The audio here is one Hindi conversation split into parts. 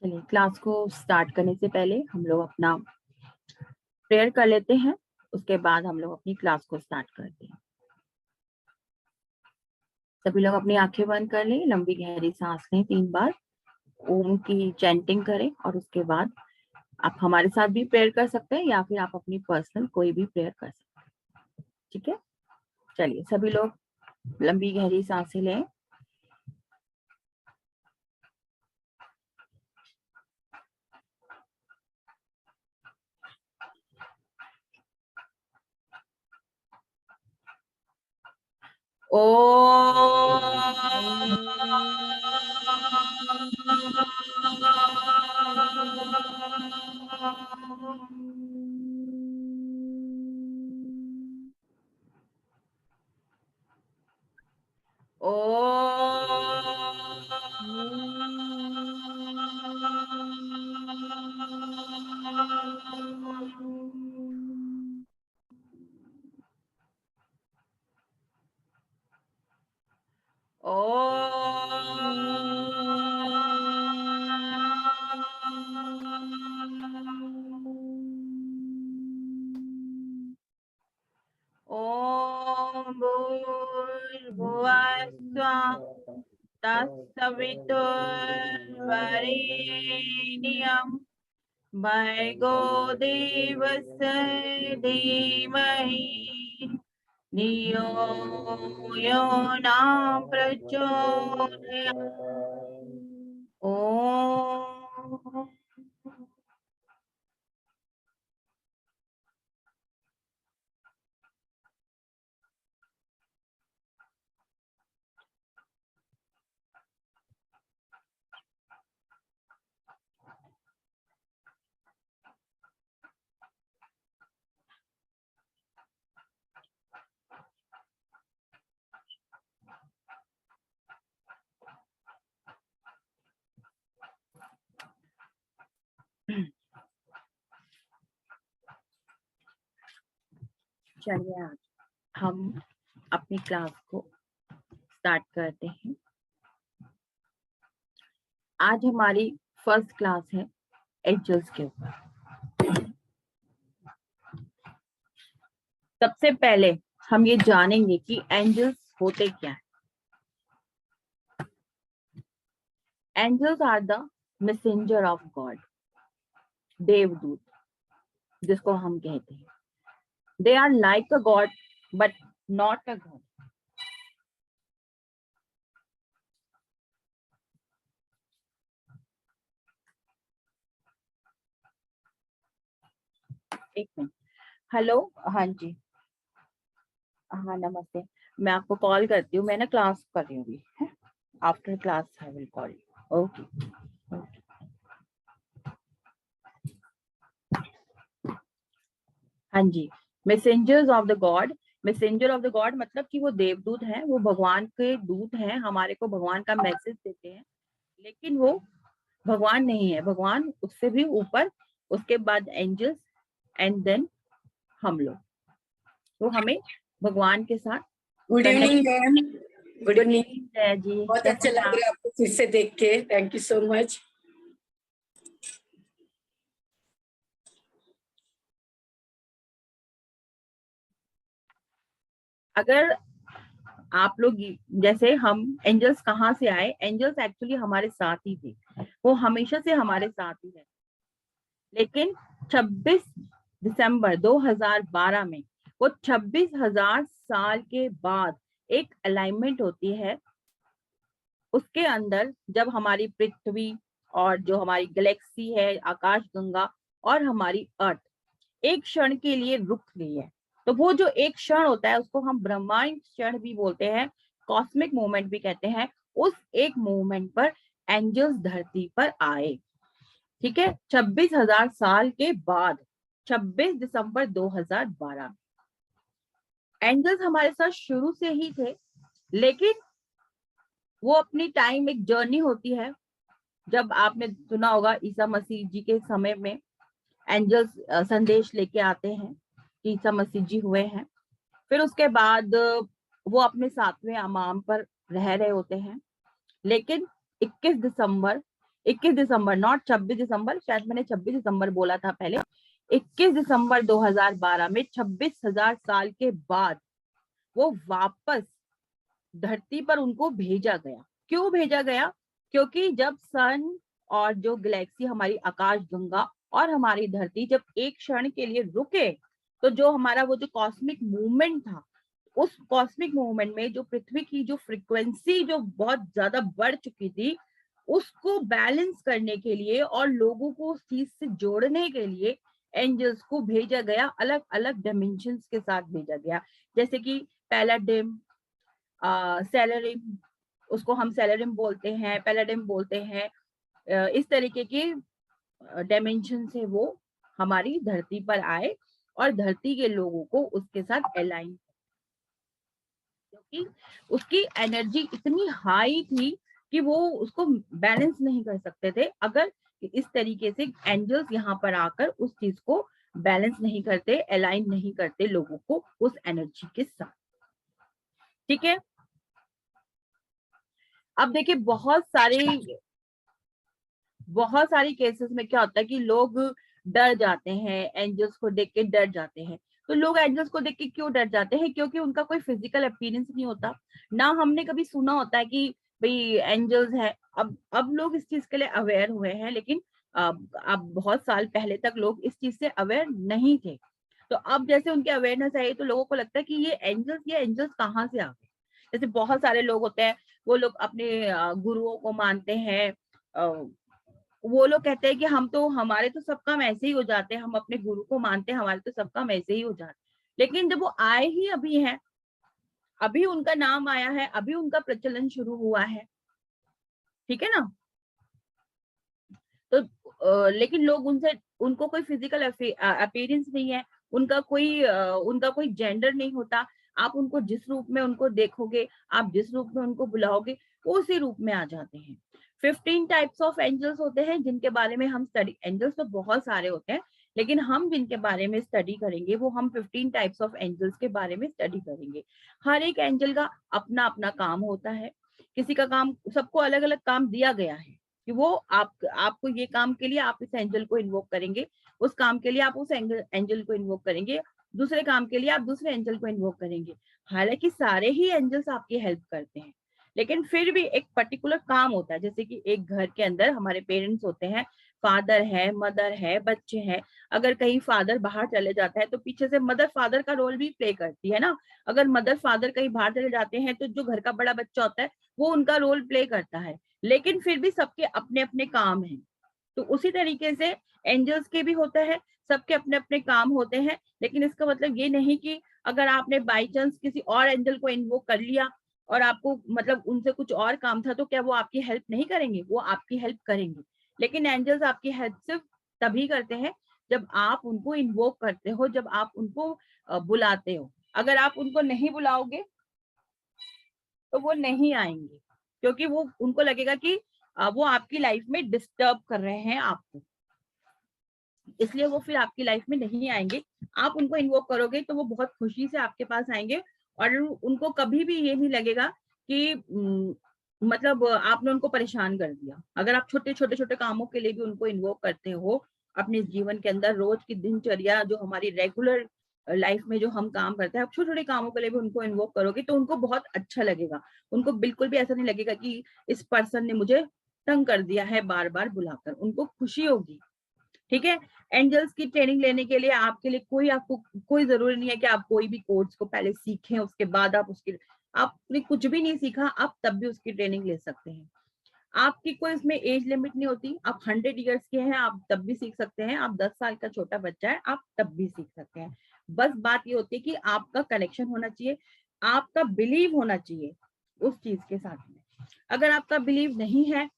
चलिए क्लास को स्टार्ट करने से पहले हम लोग अपना प्रेयर कर लेते हैं, उसके बाद हम लोग अपनी क्लास को स्टार्ट करते हैं। सभी लोग अपनी आंखें बंद कर लें, लंबी गहरी सांस लें, 3 बार ओम की चैंटिंग करें और उसके बाद आप हमारे साथ भी प्रेयर कर सकते हैं या फिर आप अपनी पर्सनल कोई भी प्रेयर कर सकते हैं। ठीक है, चलिए सभी लोग लंबी गहरी सांसें लें। ओम भूर्भुवस्सुः तत्सवितुर्वरेण्यं भर्गो देवस्य धीमहि धियो यो न प्रचोदयात्। ओम चलिए आज हम अपनी क्लास को स्टार्ट करते हैं। आज हमारी फर्स्ट क्लास है एंजल्स के ऊपर। सबसे पहले हम ये जानेंगे कि एंजल्स होते क्या हैं। Angels are the messenger of God, देवदूत जिसको हम कहते हैं। They are like a God but not a God. एक मिनट, हेलो, हाँ जी, हाँ नमस्ते। मैं आपको कॉल करती हूँ, मैं ना क्लास कर रही हूँ अभी, है? After class I will call you. Okay. हाँ जी, messengers of the god. Messenger of the god मतलब कि वो देवदूत हैं, वो भगवान के दूत हैं, हमारे को भगवान का मैसेज देते हैं। लेकिन वो भगवान नहीं है, भगवान उससे भी ऊपर, उसके बाद एंजल्स एंड देन हम लोग। तो हमें भगवान के साथ good evening ma'am. Good evening जय जी। बहुत अच्छा लग रहा है आपको फिर से देख के, थैंक यू सो मच। अगर आप लोग जैसे हम एंजल्स कहाँ से आए, एंजल्स एक्चुअली हमारे साथ ही थे, वो हमेशा से हमारे साथ ही है। लेकिन 26 दिसंबर 2012 में वो 26,000 साल के बाद एक अलाइनमेंट होती है उसके अंदर, जब हमारी पृथ्वी और जो हमारी गैलेक्सी है, आकाश गंगा और हमारी अर्थ एक क्षण के लिए रुक गई है। तो वो जो एक क्षण होता है उसको हम ब्रह्मांड क्षण भी बोलते हैं, कॉस्मिक मूवमेंट भी कहते हैं। उस एक मूवमेंट पर एंजल्स धरती पर आए। ठीक है, 26,000 साल के बाद 26 दिसंबर 2012। एंजल्स हमारे साथ शुरू से ही थे, लेकिन वो अपनी टाइम, एक जर्नी होती है। जब आपने सुना होगा ईसा मसीह जी के समय में एंजल्स संदेश लेके आते हैं कि ईसा मसीह जी हुए हैं। फिर उसके बाद वो अपने 7वें आमाम पर रह रहे होते हैं। लेकिन 21 दिसंबर 21 दिसंबर, नॉट 26 दिसंबर, शायद मैंने 26 दिसंबर बोला था पहले। 21 दिसंबर 2012 में 26,000 साल के बाद वो वापस धरती पर उनको भेजा गया। क्यों भेजा गया? क्योंकि जब सन और जो गैलेक्सी हमारी आकाश गंगा और हमारी धरती जब एक क्षण के लिए रुके, तो जो हमारा वो जो कॉस्मिक मूवमेंट था, उस कॉस्मिक मूवमेंट में जो पृथ्वी की जो फ्रीक्वेंसी जो बहुत ज्यादा बढ़ चुकी थी, उसको बैलेंस करने के लिए और लोगों को उस चीज से जोड़ने के लिए एंजल्स को भेजा गया, अलग अलग डायमेंशंस के साथ भेजा गया। जैसे कि पैलाडिम, सेलेरिम, उसको हम सेलेरिम बोलते हैं, पैलाडिम बोलते हैं, इस तरीके के डायमेंशन से वो हमारी धरती पर आए और धरती के लोगों को उसके साथ अलाइन, क्योंकि उसकी एनर्जी इतनी हाई थी कि वो उसको बैलेंस नहीं कर सकते थे अगर इस तरीके से एंजल्स यहाँ पर आकर उस चीज को बैलेंस नहीं करते, अलाइन नहीं करते लोगों को उस एनर्जी के साथ। ठीक है, अब देखिए बहुत सारी केसेस में क्या होता है कि लोग डर जाते हैं, एंजल्स को देख के डर जाते हैं। तो लोग एंजल्स को देख के क्यों डर जाते हैं? क्योंकि उनका कोई फिजिकल अपीयरेंस नहीं होता, ना हमने कभी सुना होता है कि भाई एंजल्स है। अब लोग इस चीज के लिए अवेयर हुए हैं, लेकिन अब बहुत साल पहले तक लोग इस चीज से अवेयर नहीं थे। तो अब जैसे उनकी अवेयरनेस आई तो लोगों को लगता है कि ये एंजल्स कहाँ से आ गए। जैसे बहुत सारे लोग होते हैं, वो लोग अपने गुरुओं को मानते हैं, वो लोग कहते हैं कि हमारे तो सब काम ऐसे ही हो जाते हैं, हम अपने गुरु को मानते हैं, हमारे तो सब काम ऐसे ही हो जाते हैं। लेकिन जब वो आए ही अभी हैं, अभी उनका नाम आया है, अभी उनका प्रचलन शुरू हुआ है, ठीक है ना। तो लेकिन लोग उनको कोई फिजिकल अपीयरेंस नहीं है, उनका कोई जेंडर नहीं होता। आप उनको जिस रूप में उनको देखोगे, आप जिस रूप में उनको बुलाओगे, वो उसी रूप में आ जाते हैं। 15 टाइप्स ऑफ एंजल्स होते हैं जिनके बारे में हम स्टडी, एंजल्स तो बहुत सारे होते हैं, लेकिन हम जिनके बारे में स्टडी करेंगे वो हम 15 टाइप्स ऑफ एंजल्स के बारे में स्टडी करेंगे। हर एक एंजल का अपना अपना काम होता है, किसी का काम, सबको अलग अलग काम दिया गया है कि वो आपको ये काम के लिए आप इस एंजल को इन्वोक करेंगे, उस काम के लिए आप उस एंजल को इन्वोक करेंगे, दूसरे काम के लिए आप दूसरे एंजल को इन्वोक करेंगे। हालांकि सारे ही एंजल्स आपकी हेल्प करते हैं, लेकिन फिर भी एक पर्टिकुलर काम होता है। जैसे कि एक घर के अंदर हमारे पेरेंट्स होते हैं, फादर है, मदर है, बच्चे हैं। अगर कहीं फादर बाहर चले जाता है तो पीछे से मदर फादर का रोल भी प्ले करती है ना। अगर मदर फादर कहीं बाहर चले जाते हैं तो जो घर का बड़ा बच्चा होता है वो उनका रोल प्ले करता है, लेकिन फिर भी सबके अपने अपने काम हैं। तो उसी तरीके से एंजल्स के भी होता है, सबके अपने अपने काम होते हैं। लेकिन इसका मतलब ये नहीं कि अगर आपने बाई चांस किसी और एंजल को इन्वोक कर लिया और आपको मतलब उनसे कुछ और काम था, तो क्या वो आपकी हेल्प नहीं करेंगे? वो आपकी हेल्प करेंगे, लेकिन एंजल्स आपकी हेल्प सिर्फ तभी करते हैं जब आप उनको इन्वोक करते हो, जब आप उनको बुलाते हो। अगर आप उनको नहीं बुलाओगे तो वो नहीं आएंगे, क्योंकि वो उनको लगेगा कि वो आपकी लाइफ में डिस्टर्ब कर रहे हैं आपको, इसलिए वो फिर आपकी लाइफ में नहीं आएंगे। आप उनको इन्वोक करोगे तो वो बहुत खुशी से आपके पास आएंगे, और उनको कभी भी ये नहीं लगेगा कि मतलब आपने उनको परेशान कर दिया। अगर आप छोटे छोटे छोटे कामों के लिए भी उनको इन्वोक करते हो अपने जीवन के अंदर, रोज की दिनचर्या जो हमारी रेगुलर लाइफ में जो हम काम करते हैं, आप छोटे छोटे कामों के लिए भी उनको इन्वोक करोगे तो उनको बहुत अच्छा लगेगा। उनको बिल्कुल भी ऐसा नहीं लगेगा कि इस पर्सन ने मुझे तंग कर दिया है बार बार बुलाकर, उनको खुशी होगी। ठीक है, एंजल्स की ट्रेनिंग लेने के लिए आपको कोई जरूरी नहीं है कि आप कोई भी कोर्स को पहले सीखें, उसके बाद आपने कुछ भी नहीं सीखा, आप तब भी उसकी ट्रेनिंग ले सकते हैं। आपकी कोई इसमें एज लिमिट नहीं होती। आप 100 इयर्स के हैं आप तब भी सीख सकते हैं, आप 10 साल का छोटा बच्चा है आप तब भी सीख सकते हैं। बस बात ये होती है कि आपका कनेक्शन होना चाहिए, आपका बिलीव होना चाहिए उस चीज के साथ में। अगर आपका बिलीव नहीं है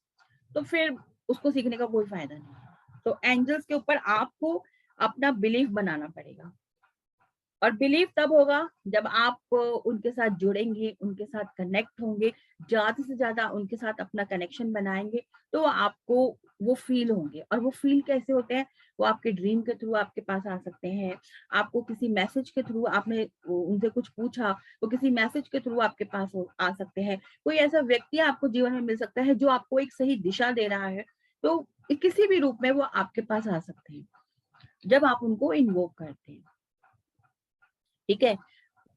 तो फिर उसको सीखने का कोई फायदा नहीं है। तो एंजल्स के ऊपर आपको अपना बिलीफ बनाना पड़ेगा, और बिलीव तब होगा जब आप उनके साथ जुड़ेंगे, उनके साथ कनेक्ट होंगे, ज्यादा से ज्यादा उनके साथ अपना कनेक्शन बनाएंगे, तो आपको वो फील होंगे। और वो फील कैसे होते हैं? वो आपके ड्रीम के थ्रू आपके पास आ सकते हैं, आपको किसी मैसेज के थ्रू, आपने उनसे कुछ पूछा वो किसी मैसेज के थ्रू आपके पास आ सकते हैं। कोई ऐसा व्यक्ति आपको जीवन में मिल सकता है जो आपको एक सही दिशा दे रहा है, तो किसी भी रूप में वो आपके पास आ सकते हैं जब आप उनको इन्वोक करते हैं। ठीक है।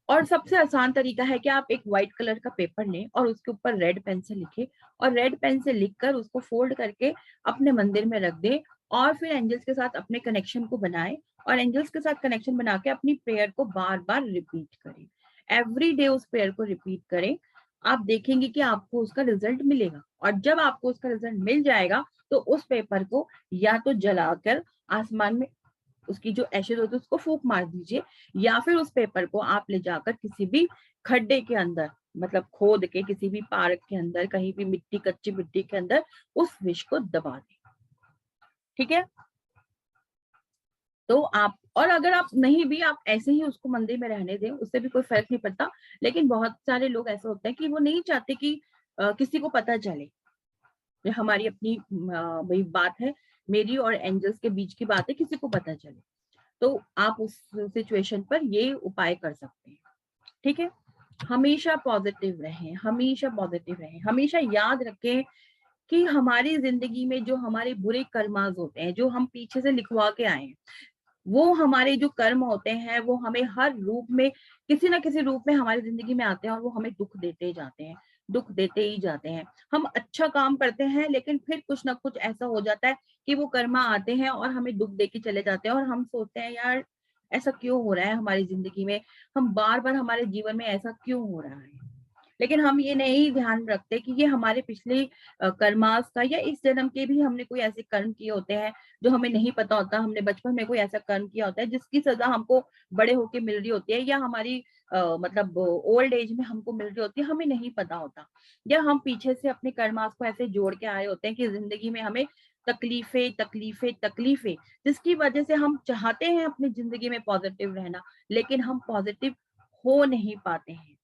और सबसे आसान तरीका है कि आप एक व्हाइट कलर का पेपर लें और उसके ऊपर रेड पेन से लिखें, और रेड पेन से लिखकर उसको फोल्ड करके अपने मंदिर में रख दें, और फिर एंजल्स के साथ अपने कनेक्शन को बनाएं, और एंजल्स के साथ कनेक्शन बना के अपनी प्रेयर को बार बार रिपीट करें। एवरी डे उस प्रेयर को रिपीट करें। आप देखेंगे कि आपको उसका रिजल्ट मिलेगा, और जब आपको उसका रिजल्ट मिल जाएगा तो उस पेपर को या तो जलाकर आसमान में उसकी जो एशेज होती है उसको फूंक मार दीजिए, या फिर उस पेपर को आप ले जाकर किसी भी खड्डे के अंदर, मतलब खोद के किसी भी पार्क के अंदर, कहीं भी मिट्टी, कच्ची मिट्टी के अंदर उस विष को दबा दें। ठीक है। तो आप, और अगर आप नहीं भी, आप ऐसे ही उसको मंदिर में रहने दें, उससे भी कोई फर्क नहीं पड़ता। लेकिन बहुत सारे लोग ऐसे होते हैं कि वो नहीं चाहते कि किसी को पता चले। ये हमारी अपनी वही बात है, मेरी और एंजल्स के बीच की बात है, किसी को पता चले। तो आप उस सिचुएशन पर ये उपाय कर सकते हैं। ठीक है। हमेशा पॉजिटिव रहें, हमेशा पॉजिटिव रहें, हमेशा याद रखें कि हमारी जिंदगी में जो हमारे बुरे कर्मास होते हैं, जो हम पीछे से लिखवा के आए हैं, वो हमारे जो कर्म होते हैं वो हमें हर रूप में, किसी ना किसी रूप में हमारी जिंदगी में आते हैं, और वो हमें दुख देते जाते हैं, दुख देते ही जाते हैं। हम अच्छा काम करते हैं लेकिन फिर कुछ ना कुछ ऐसा हो जाता है कि वो कर्मा आते हैं और हमें दुख दे के चले जाते हैं, और हम सोचते हैं यार ऐसा क्यों हो रहा है हमारी जिंदगी में, हम बार बार हमारे जीवन में ऐसा क्यों हो रहा है। लेकिन हम ये नहीं ध्यान रखते कि ये हमारे पिछले कर्मास का, या इस जन्म के भी हमने कोई ऐसे कर्म किए होते हैं जो हमें नहीं पता होता। हमने बचपन में कोई ऐसा कर्म किया होता है जिसकी सजा हमको बड़े होके मिल रही होती है, या हमारी मतलब ओल्ड एज में हमको मिल रही होती है, हमें नहीं पता होता। या हम पीछे से अपने कर्मास को ऐसे जोड़ के आए होते हैं कि जिंदगी में हमें तकलीफें तकलीफें तकलीफें, जिसकी वजह से हम चाहते हैं अपनी जिंदगी में पॉजिटिव रहना, लेकिन हम पॉजिटिव हो नहीं पाते हैं,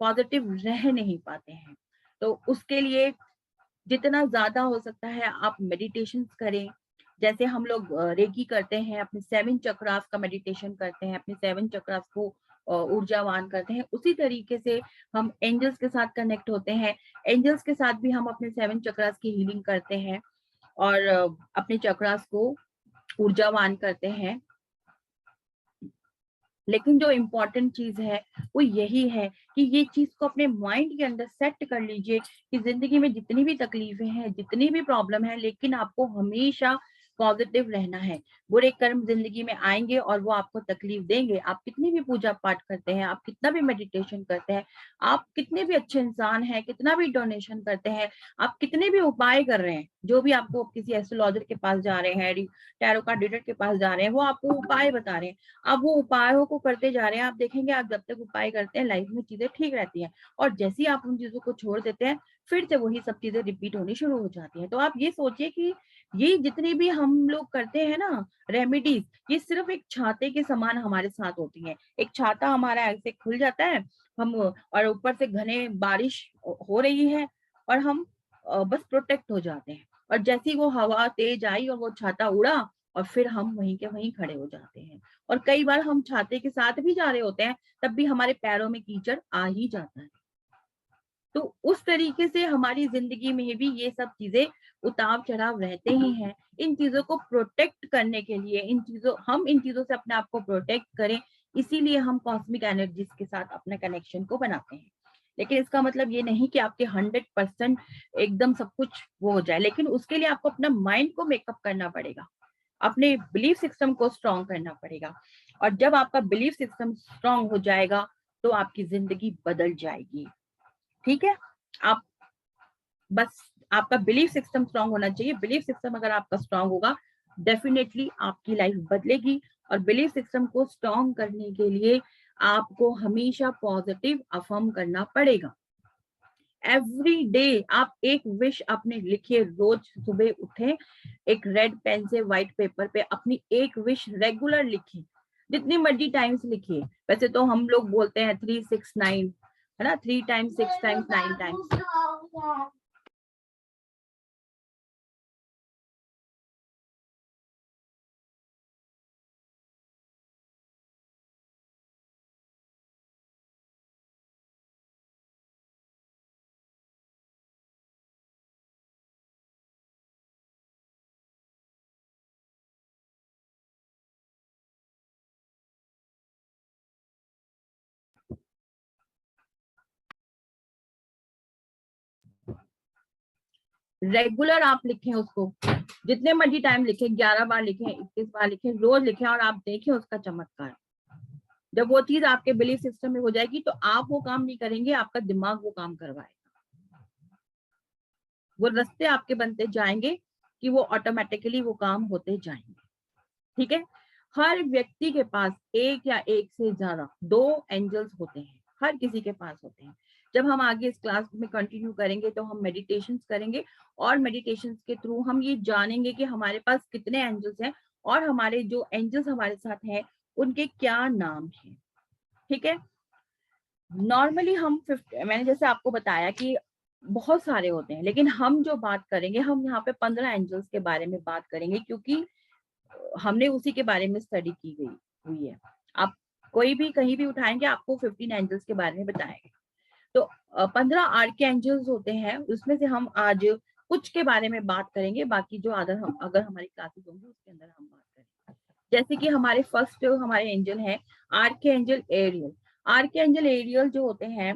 पॉजिटिव रह नहीं पाते हैं। तो उसके लिए जितना ज्यादा हो सकता है आप मेडिटेशन करें। जैसे हम लोग रेकी करते हैं, अपने 7 चक्रास का मेडिटेशन करते हैं, अपने 7 चक्रास को ऊर्जावान करते हैं, उसी तरीके से हम एंजल्स के साथ कनेक्ट होते हैं। एंजल्स के साथ भी हम अपने 7 चक्रास की हीलिंग करते हैं, और अपने चक्रास को ऊर्जावान करते हैं। लेकिन जो इम्पोर्टेंट चीज है वो यही है कि ये चीज को अपने माइंड के अंदर सेट कर लीजिए कि जिंदगी में जितनी भी तकलीफें हैं, जितनी भी प्रॉब्लम है, लेकिन आपको हमेशा पॉजिटिव रहना है। बुरे कर्म जिंदगी में आएंगे और वो आपको तकलीफ देंगे। आप कितनी भी पूजा पाठ करते हैं, आप कितना भी मेडिटेशन करते हैं, आप कितने भी अच्छे इंसान हैं, कितना भी डोनेशन करते हैं, आप कितने भी उपाय कर रहे हैं, जो भी आपको किसी एस्ट्रोलॉजर के पास जा रहे हैं, टैरो कार्ड रीडर के पास जा रहे हैं, वो आपको उपाय बता रहे हैं, आप वो उपायों को करते जा रहे हैं। आप देखेंगे आप जब तक उपाय करते हैं लाइफ में चीजें ठीक रहती हैं, और जैसे ही आप उन चीजों को छोड़ देते हैं फिर से वही सब चीजें रिपीट होनी शुरू हो जाती हैं। तो आप ये सोचिए कि ये जितनी भी हम लोग करते हैं ना रेमेडीज, ये सिर्फ एक छाते के समान हमारे साथ होती है। एक छाता हमारा ऐसे खुल जाता है, हम, और ऊपर से घने बारिश हो रही है, और हम बस प्रोटेक्ट हो जाते हैं, और जैसी वो हवा तेज आई और वो छाता उड़ा, और फिर हम वहीं के वहीं खड़े हो जाते हैं। और कई बार हम छाते के साथ भी जा रहे होते हैं, तब भी हमारे पैरों में कीचड़ आ ही जाता है। तो उस तरीके से हमारी जिंदगी में भी ये सब चीजें उतार चढ़ाव रहते ही हैं। इन चीजों को प्रोटेक्ट करने के लिए, हम इन चीजों से अपने आप को प्रोटेक्ट करें, इसीलिए हम कॉस्मिक एनर्जीज के साथ अपने कनेक्शन को बनाते हैं। लेकिन इसका मतलब ये नहीं कि आपके 100% एकदम सब कुछ वो हो जाए, लेकिन उसके लिए आपको अपना माइंड को मेकअप करना पड़ेगा, अपने बिलीफ सिस्टम को स्ट्रॉन्ग करना पड़ेगा। और जब आपका बिलीफ सिस्टम स्ट्रॉन्ग हो जाएगा तो आपकी जिंदगी बदल जाएगी। ठीक है। आप बस, आपका बिलीफ सिस्टम स्ट्रांग होना चाहिए। बिलीफ सिस्टम अगर आपका स्ट्रांग होगा, डेफिनेटली आपकी लाइफ बदलेगी। और बिलीफ सिस्टम को स्ट्रांग करने के लिए आपको हमेशा पॉजिटिव अफर्म करना पड़ेगा। एवरी डे आप एक विश अपने लिखिए, रोज सुबह उठे, एक रेड पेन से व्हाइट पेपर पे अपनी एक विश रेगुलर लिखिए, जितनी मर्जी टाइम्स लिखिए। वैसे तो हम लोग बोलते हैं 369, है ना, 3 टाइम्स, 6 टाइम्स, 9 टाइम्स। रेगुलर आप लिखें उसको, जितने मर्जी टाइम लिखें, 11 बार लिखें, 21 बार लिखें, रोज लिखें, और आप देखें उसका चमत्कार। जब वो चीज आपके बिलीफ सिस्टम में हो जाएगी तो आप वो काम नहीं करेंगे, आपका दिमाग वो काम करवाएगा। वो रास्ते आपके बनते जाएंगे कि वो ऑटोमेटिकली वो काम होते जाएंगे। ठीक है, हर व्यक्ति के पास एक या एक से ज्यादा 2 एंजल्स होते हैं, हर किसी के पास होते हैं। जब हम आगे इस क्लास में कंटिन्यू करेंगे तो हम मेडिटेशंस करेंगे, और मेडिटेशंस के थ्रू हम ये जानेंगे कि हमारे पास कितने एंजल्स हैं और हमारे जो एंजल्स हमारे साथ हैं उनके क्या नाम हैं। ठीक है, नॉर्मली हम मैंने जैसे आपको बताया कि बहुत सारे होते हैं, लेकिन हम जो बात करेंगे, हम यहाँ पे 15 एंजल्स के बारे में बात करेंगे, क्योंकि हमने उसी के बारे में स्टडी की गई हुई है। आप कोई भी कहीं भी उठाएंगे आपको 15 एंजल्स के बारे में बताएंगे। तो 15 आर्क एंजल्स होते हैं, उसमें से हम आज कुछ के बारे में बात करेंगे, बाकी जो अगर हमारी क्लासेस होंगी उसके अंदर हम बात करेंगे। जैसे कि हमारे फर्स्ट हमारे एंजल है archangel Ariel. Archangel Ariel जो होते हैं,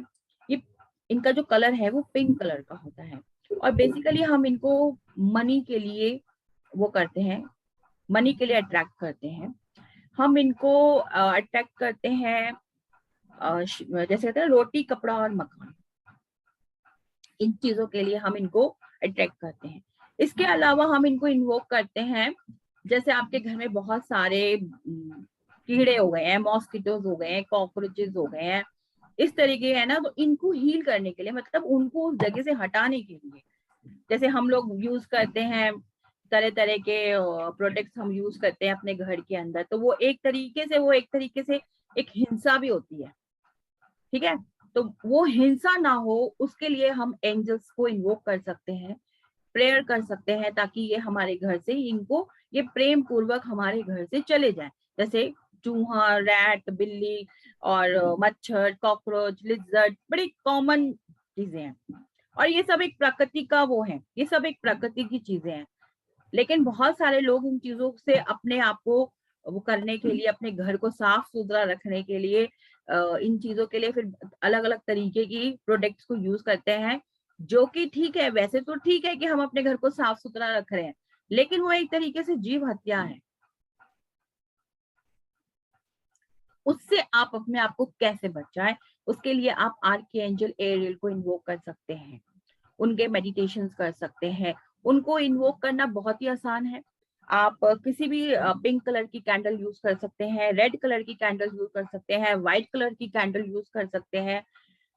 ये इनका जो कलर है वो पिंक कलर का होता है, और बेसिकली हम इनको मनी के लिए वो करते हैं, मनी के लिए अट्रैक्ट करते हैं। हम इनको अट्रैक्ट करते हैं जैसे कहते हैं रोटी, कपड़ा और मकान, इन चीजों के लिए हम इनको अट्रैक्ट करते हैं। इसके अलावा हम इनको इन्वोक करते हैं, जैसे आपके घर में बहुत सारे कीड़े हो गए हैं, मॉस्किटोज हो गए हैं, कॉकरोचेस हो गए हैं, इस तरीके है ना, तो इनको हील करने के लिए, मतलब उनको उस जगह से हटाने के लिए, जैसे हम लोग यूज करते हैं तरह तरह के प्रोडक्ट्स हम यूज करते हैं अपने घर के अंदर, तो वो एक तरीके से एक हिंसा भी होती है। ठीक है, तो वो हिंसा ना हो उसके लिए हम एंजल्स को इन्वोक कर सकते हैं, प्रेयर कर सकते हैं, ताकि ये हमारे घर से इनको ये प्रेम पूर्वक हमारे घर से चले जाए। जैसे चूहा, रैट, बिल्ली और मच्छर, कॉकरोच, लिजर्ड, बड़ी कॉमन चीजें हैं, और ये सब एक प्रकृति का वो है, ये सब एक प्रकृति की चीजें हैं। लेकिन बहुत सारे लोग इन चीजों से अपने आप को वो करने के लिए, अपने घर को साफ सुथरा रखने के लिए, इन चीजों के लिए फिर अलग अलग तरीके की प्रोडक्ट्स को यूज करते हैं, जो कि ठीक है, वैसे तो ठीक है कि हम अपने घर को साफ सुथरा रख रहे हैं, लेकिन वो एक तरीके से जीव हत्या है। उससे आप अपने आप को कैसे बचाएं, उसके लिए आप आर्कएंजल एरियल को इन्वोक कर सकते हैं, उनके मेडिटेशंस कर सकते हैं। उनको इन्वोक करना बहुत ही आसान है। आप किसी भी पिंक कलर की कैंडल यूज कर सकते हैं, रेड कलर की कैंडल यूज कर सकते हैं, व्हाइट कलर की कैंडल यूज कर सकते हैं,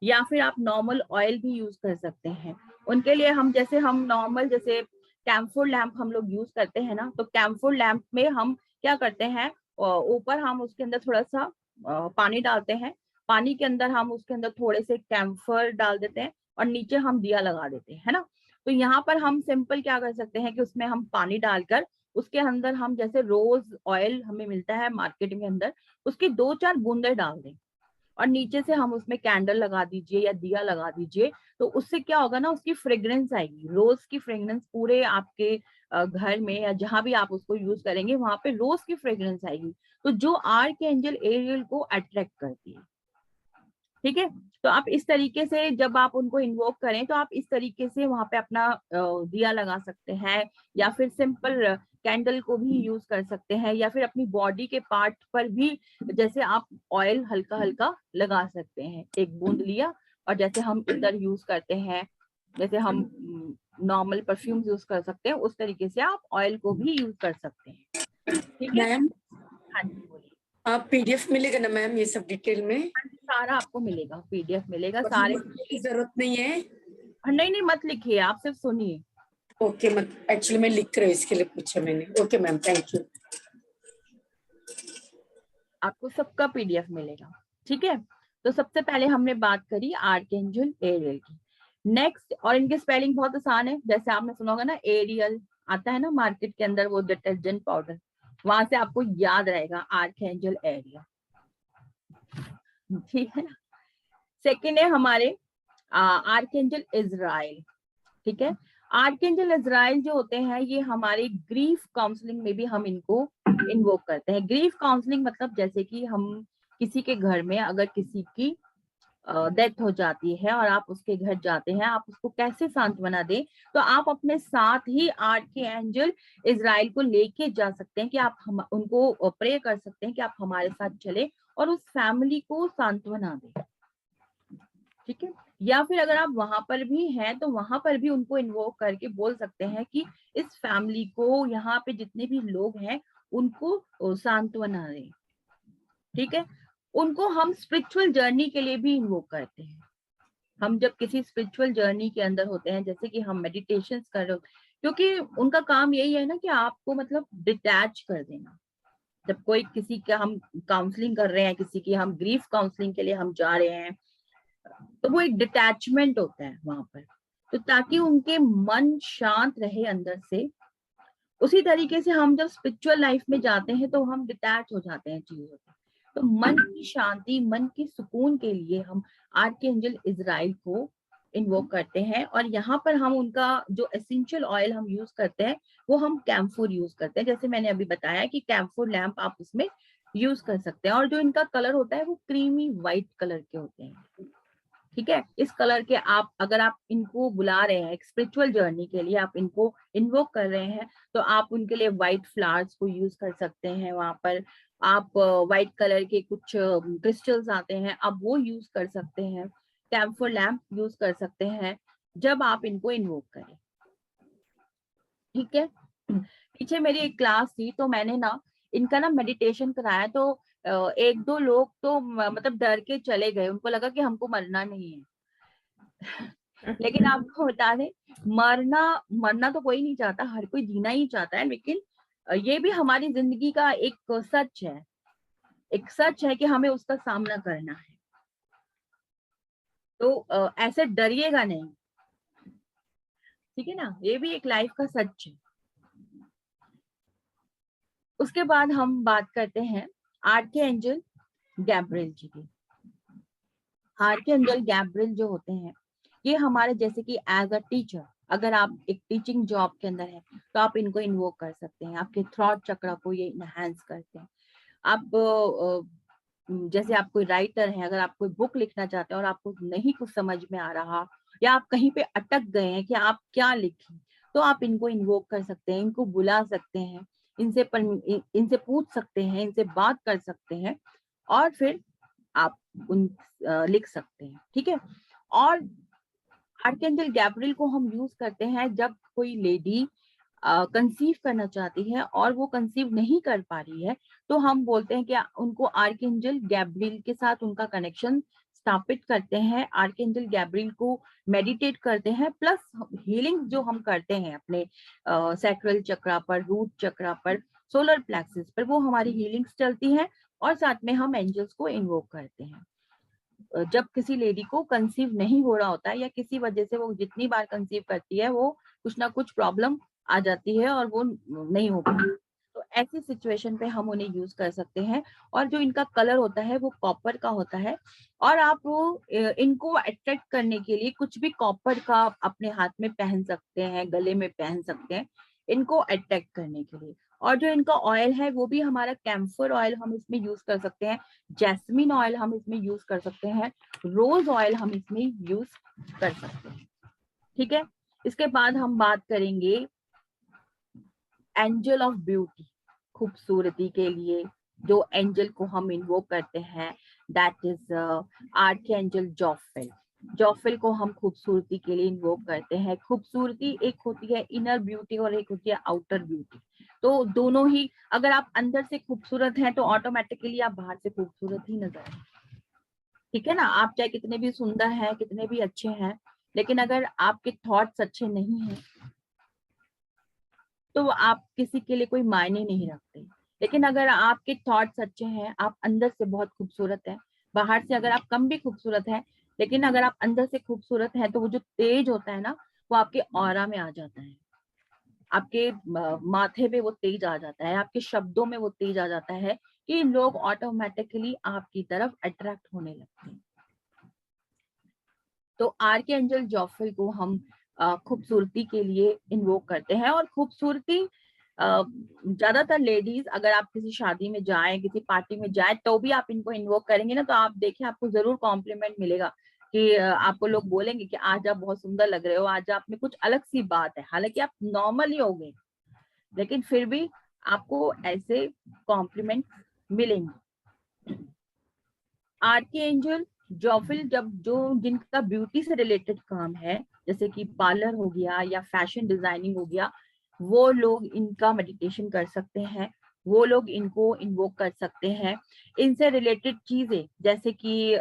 या फिर आप नॉर्मल ऑयल भी यूज कर सकते हैं। उनके लिए हम नॉर्मल जैसे कैम्फोर लैंप हम लोग यूज करते हैं ना, तो कैम्फोर लैंप में हम क्या करते हैं, ऊपर हम उसके अंदर थोड़ा सा पानी डालते हैं, पानी के अंदर हम उसके अंदर थोड़े से कैम्फर डाल देते हैं, और नीचे हम दिया लगा देते हैं, है ना। तो यहाँ पर हम सिंपल क्या कर सकते हैं कि उसमें हम पानी डालकर उसके अंदर हम जैसे रोज ऑयल हमें मिलता है मार्केट में अंदर, उसकी 2-4 बूंदे डाल दें, और नीचे से हम उसमें कैंडल लगा दीजिए या दिया लगा दीजिए। तो उससे क्या होगा ना, उसकी फ्रेग्रेंस आएगी, रोज की फ्रेग्रेंस पूरे आपके घर में या जहां भी आप उसको यूज करेंगे वहां पे रोज की फ्रेग्रेंस आएगी, तो जो आर्कएंजल एरियल को अट्रैक्ट करती है। ठीक है, तो आप इस तरीके से जब आप उनको इन्वोक करें तो आप इस तरीके से वहां पे अपना दिया लगा सकते हैं, या फिर सिंपल कैंडल को भी यूज कर सकते हैं, या फिर अपनी बॉडी के पार्ट पर भी जैसे आप ऑयल हल्का हल्का लगा सकते हैं, एक बूंद लिया, और जैसे हम इधर यूज करते हैं, जैसे हम नॉर्मल परफ्यूम यूज कर सकते हैं, उस तरीके से आप ऑयल को भी यूज कर सकते हैं। ठीक है मैम, हाँ जी बोलिए। आप पीडीएफ मिलेगा ना मैम, ये सब डिटेल में? हाँ जी, सारा आपको मिलेगा, पीडीएफ मिलेगा और सारे। की जरूरत नहीं है? नहीं नहीं मत लिखिए, आप सिर्फ सुनिए। ओके, मत एक्चुअली मैं लिख रही हूँ, इसके लिए पूछा मैंने। Okay ma'am, thank you. आपको सबका पीडीएफ मिलेगा। ठीक है, तो सबसे पहले हमने बात करी आर्कएंजल एरियल की। नेक्स्ट, और इनकी स्पेलिंग बहुत आसान है, जैसे आपने सुना होगा ना, एरियल आता है ना मार्केट के अंदर, वो डिटर्जेंट पाउडर, वहां से आपको याद रहेगा आर्कएंजल एरियल। ठीक है ना। सेकेंड है हमारे आर्कएंजल इजराइल। ठीक है, आर्कएंजल इजराइल जो होते हैं ये हमारे ग्रीफ काउंसलिंग में भी हम इनको इन्वोक करते हैं। ग्रीफ काउंसलिंग मतलब जैसे कि हम किसी के घर में अगर किसी की डेथ हो जाती है और आप उसके घर जाते हैं, आप उसको कैसे सांत्वना दें? तो आप अपने साथ ही आर्क एंजल इजराइल को लेके जा सकते हैं कि आप उनको प्रे कर सकते हैं कि आप हमारे साथ चले और उस फैमिली को सांत्वना दें। ठीक है, या फिर अगर आप वहां पर भी हैं तो वहां पर भी उनको इन्वोक करके बोल सकते हैं कि इस फैमिली को, यहाँ पे जितने भी लोग हैं उनको सांत्वना दें। ठीक है, उनको हम स्पिरिचुअल जर्नी के लिए भी इन्वोक करते हैं। हम जब किसी स्पिरिचुअल जर्नी के अंदर होते हैं, जैसे कि हम मेडिटेशन कर रहे हो, क्योंकि उनका काम यही है ना कि आपको मतलब डिटैच कर देना। जब कोई किसी का हम काउंसलिंग कर रहे हैं, किसी की हम ग्रीफ काउंसलिंग के लिए हम जा रहे हैं, तो वो एक डिटैचमेंट होता है वहां पर, तो ताकि उनके मन शांत रहे अंदर से। उसी तरीके से हम जब स्पिरिचुअल लाइफ में जाते हैं तो हम डिटैच हो जाते हैं चीजों से। तो मन की शांति, मन की सुकून के लिए हम आर्कएंजल इजराइल को इन्वोक करते हैं। और यहाँ पर हम उनका जो एसेंशियल ऑयल हम यूज करते हैं वो हम कैम्फोर यूज करते हैं। जैसे मैंने अभी बताया कि कैम्फोर लैंप आप उसमें यूज कर सकते हैं। और जो इनका कलर होता है वो क्रीमी व्हाइट कलर के होते हैं। ठीक है, इस कलर के आप, अगर आप इनको बुला रहे हैं एक स्पिरिचुअल जर्नी के लिए, आप इनको इन्वोक कर रहे हैं, तो आप उनके लिए व्हाइट फ्लावर्स को यूज कर सकते हैं। वहां पर आप व्हाइट कलर के कुछ क्रिस्टल्स आते हैं, आप वो यूज कर सकते हैं। कैम्फर लैम्प यूज कर सकते हैं जब आप इनको इन्वोक करें। ठीक है, पीछे मेरी एक क्लास थी तो मैंने ना इनका ना मेडिटेशन कराया, तो एक दो लोग तो मतलब डर के चले गए, उनको लगा कि हमको मरना नहीं है। लेकिन आपको बता दें, मरना मरना तो कोई नहीं चाहता, हर कोई जीना ही चाहता है। लेकिन ये भी हमारी जिंदगी का एक सच है, एक सच है कि हमें उसका सामना करना है। तो ऐसे डरिएगा नहीं। ठीक है ना, ये भी एक लाइफ का सच है। उसके बाद हम बात करते हैं आर्कएंजल गैब्रिएल जी की। आर्कएंजल गैब्रिएल जो होते हैं, ये हमारे जैसे कि एज अ टीचर, अगर आप एक टीचिंग जॉब के अंदर है तो आप इनको इन्वोक कर सकते हैं। आपके थ्रॉट चक्र को ये इनहेंस करते हैं। आप जैसे आप कोई राइटर हैं, अगर आप कोई बुक लिखना चाहते हैं और आपको नहीं कुछ समझ में आ रहा, या आप कहीं पे अटक गए हैं कि आप क्या लिखें, तो आप इनको इन्वोक कर सकते हैं, इनको बुला सकते हैं, इनसे पूछ सकते हैं, इनसे बात कर सकते हैं और फिर आप लिख सकते हैं। ठीक है, और आर्कएंजल गैब्रिएल को हम यूज करते हैं जब कोई लेडी कंसीव करना चाहती है और वो कंसीव नहीं कर पा रही है, तो हम बोलते हैं कि उनको आर्कएंजल गैब्रिएल के साथ उनका कनेक्शन स्थापित करते हैं। आर्कएंजल गैब्रिएल को मेडिटेट करते हैं, प्लस हीलिंग जो हम करते हैं अपने सैक्रल चक्रा पर, रूट चक्रा पर, सोलर प्लेक्सिस पर, वो हमारी हीलिंग्स चलती हैं। और साथ में हम एंजल्स को इन्वोक करते हैं। जब किसी लेडी को कंसीव नहीं हो रहा होता है या किसी वजह से वो जितनी बार कंसीव करती है वो कुछ ना कुछ प्रॉब्लम आ जाती है और वो नहीं हो पाती, तो ऐसी सिचुएशन पे हम उन्हें यूज कर सकते हैं। और जो इनका कलर होता है वो कॉपर का होता है। और आप वो इनको अट्रैक्ट करने के लिए कुछ भी कॉपर का अपने हाथ में पहन सकते हैं, गले में पहन सकते हैं, इनको अट्रैक्ट करने के लिए। और जो इनका ऑयल है वो भी हमारा कैम्फर ऑयल हम इसमें यूज कर सकते हैं, जैस्मिन ऑयल हम इसमें यूज कर सकते हैं, रोज ऑयल हम इसमें यूज कर सकते हैं। ठीक है, इसके बाद हम बात करेंगे एंजल ऑफ ब्यूटी, खूबसूरती के लिए जो एंजल को हम इन्वोक करते हैं, दैट इज आर्कएंजल जोफेल। जोफेल को हम खूबसूरती के लिए इन्वोक करते हैं। खूबसूरती एक होती है इनर ब्यूटी और एक होती है आउटर ब्यूटी। तो दोनों ही, अगर आप अंदर से खूबसूरत हैं तो ऑटोमेटिकली आप बाहर से खूबसूरत ही नजर आए। ठीक है ना, आप चाहे कितने भी सुंदर हैं, कितने भी अच्छे हैं, लेकिन अगर आपके थॉट्स अच्छे नहीं हैं तो आप किसी के लिए कोई मायने नहीं रखते। लेकिन अगर आपके थॉट्स अच्छे हैं, आप अंदर से बहुत खूबसूरत हैं, बाहर से अगर आप कम भी खूबसूरत हैं, लेकिन अगर आप अंदर से खूबसूरत हैं तो वो जो तेज होता है ना, वो आपके ऑरा में आ जाता है, आपके माथे पे वो तेज आ जाता है, आपके शब्दों में वो तेज आ जाता है कि लोग ऑटोमेटिकली आपकी तरफ अट्रैक्ट होने लगते हैं। तो आर्कएंजल जोफेल को हम खूबसूरती के लिए इन्वोक करते हैं। और खूबसूरती ज्यादातर लेडीज अगर आप किसी शादी में जाएं, किसी पार्टी में जाएं, तो भी आप इनको इन्वोक करेंगे ना, तो आप देखिए आपको जरूर कॉम्प्लीमेंट मिलेगा कि आपको लोग बोलेंगे कि आज आप बहुत सुंदर लग रहे हो, आज आप में कुछ अलग सी बात है। हालांकि आप नॉर्मल ही होंगे, लेकिन फिर भी आपको ऐसे कॉम्प्लीमेंट मिलेंगे। आर्की एंजल जॉफिल, जब जो जिनका ब्यूटी से रिलेटेड काम है, जैसे कि पार्लर हो गया या फैशन डिजाइनिंग हो गया, वो लोग इनका मेडिटेशन कर सकते हैं, वो लोग इनको इन्वोक कर सकते हैं। इनसे रिलेटेड चीजें जैसे कि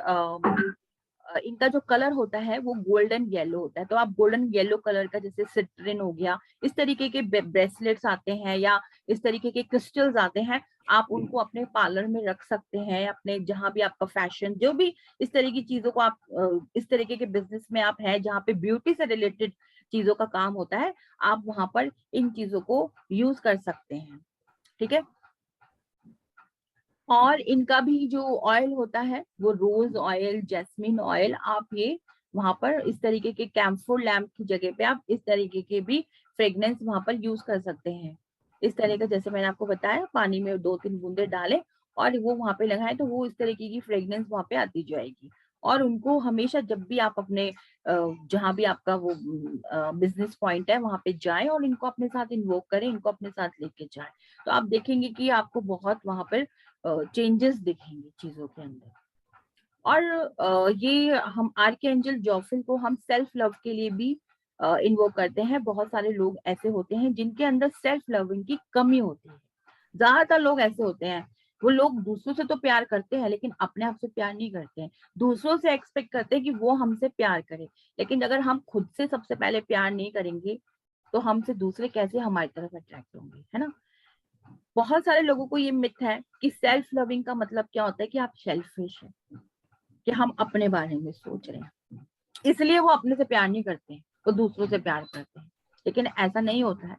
इनका जो कलर होता है वो गोल्डन येलो होता है, तो आप गोल्डन येलो कलर का, जैसे सिट्रिन हो गया, इस तरीके के ब्रेसलेट्स आते हैं या इस तरीके के क्रिस्टल्स आते हैं, आप उनको अपने पार्लर में रख सकते हैं, अपने जहां भी आपका फैशन, जो भी इस तरह की चीजों को आप इस तरीके के बिजनेस में आप हैं जहाँ पे ब्यूटी से रिलेटेड चीजों का काम होता है, आप वहां पर इन चीजों को यूज कर सकते हैं। ठीक है। और इनका भी जो ऑयल होता है वो रोज ऑयल, जैस्मिन ऑयल, आप ये वहां पर इस तरीके के कैम्फोर लैम्प की जगह पे आप इस तरीके के भी फ्रेग्रेंस वहां पर यूज कर सकते हैं। इस तरह का, जैसे मैंने आपको बताया, पानी में 2-3 बूंदे डालें और वो वहां पे लगाएं, तो वो इस तरीके की फ्रेग्रेंस वहां पे आती जाएगी। और उनको हमेशा जब भी आप अपने जहां भी आपका वो बिजनेस पॉइंट है वहां पे जाएं और इनको अपने साथ इन्वोक करें, इनको अपने साथ लेके जाएं, तो आप देखेंगे कि आपको बहुत वहां पर चेंजेस दिखेंगे चीजों के अंदर। और ये हम आर्कएंजल जॉफिल को हम सेल्फ लव के लिए भी इन्वोक करते हैं। बहुत सारे लोग ऐसे होते हैं जिनके अंदर सेल्फ लविंग की कमी होती है। ज्यादातर लोग ऐसे होते हैं, वो लोग दूसरों से तो प्यार करते हैं लेकिन अपने आप से प्यार नहीं करते हैं। दूसरों से एक्सपेक्ट करते हैं कि वो हमसे प्यार करे, लेकिन अगर हम खुद से सबसे पहले प्यार नहीं करेंगे तो हमसे दूसरे कैसे हमारी तरफ अट्रैक्ट होंगे, है ना। बहुत सारे लोगों को ये मिथ है कि सेल्फ लविंग का मतलब क्या होता है कि आप सेल्फिश हैं, कि हम अपने बारे में सोच रहे हैं, इसलिए वो अपने से प्यार नहीं करते हैं, वो दूसरों से प्यार करते हैं। लेकिन ऐसा नहीं होता है।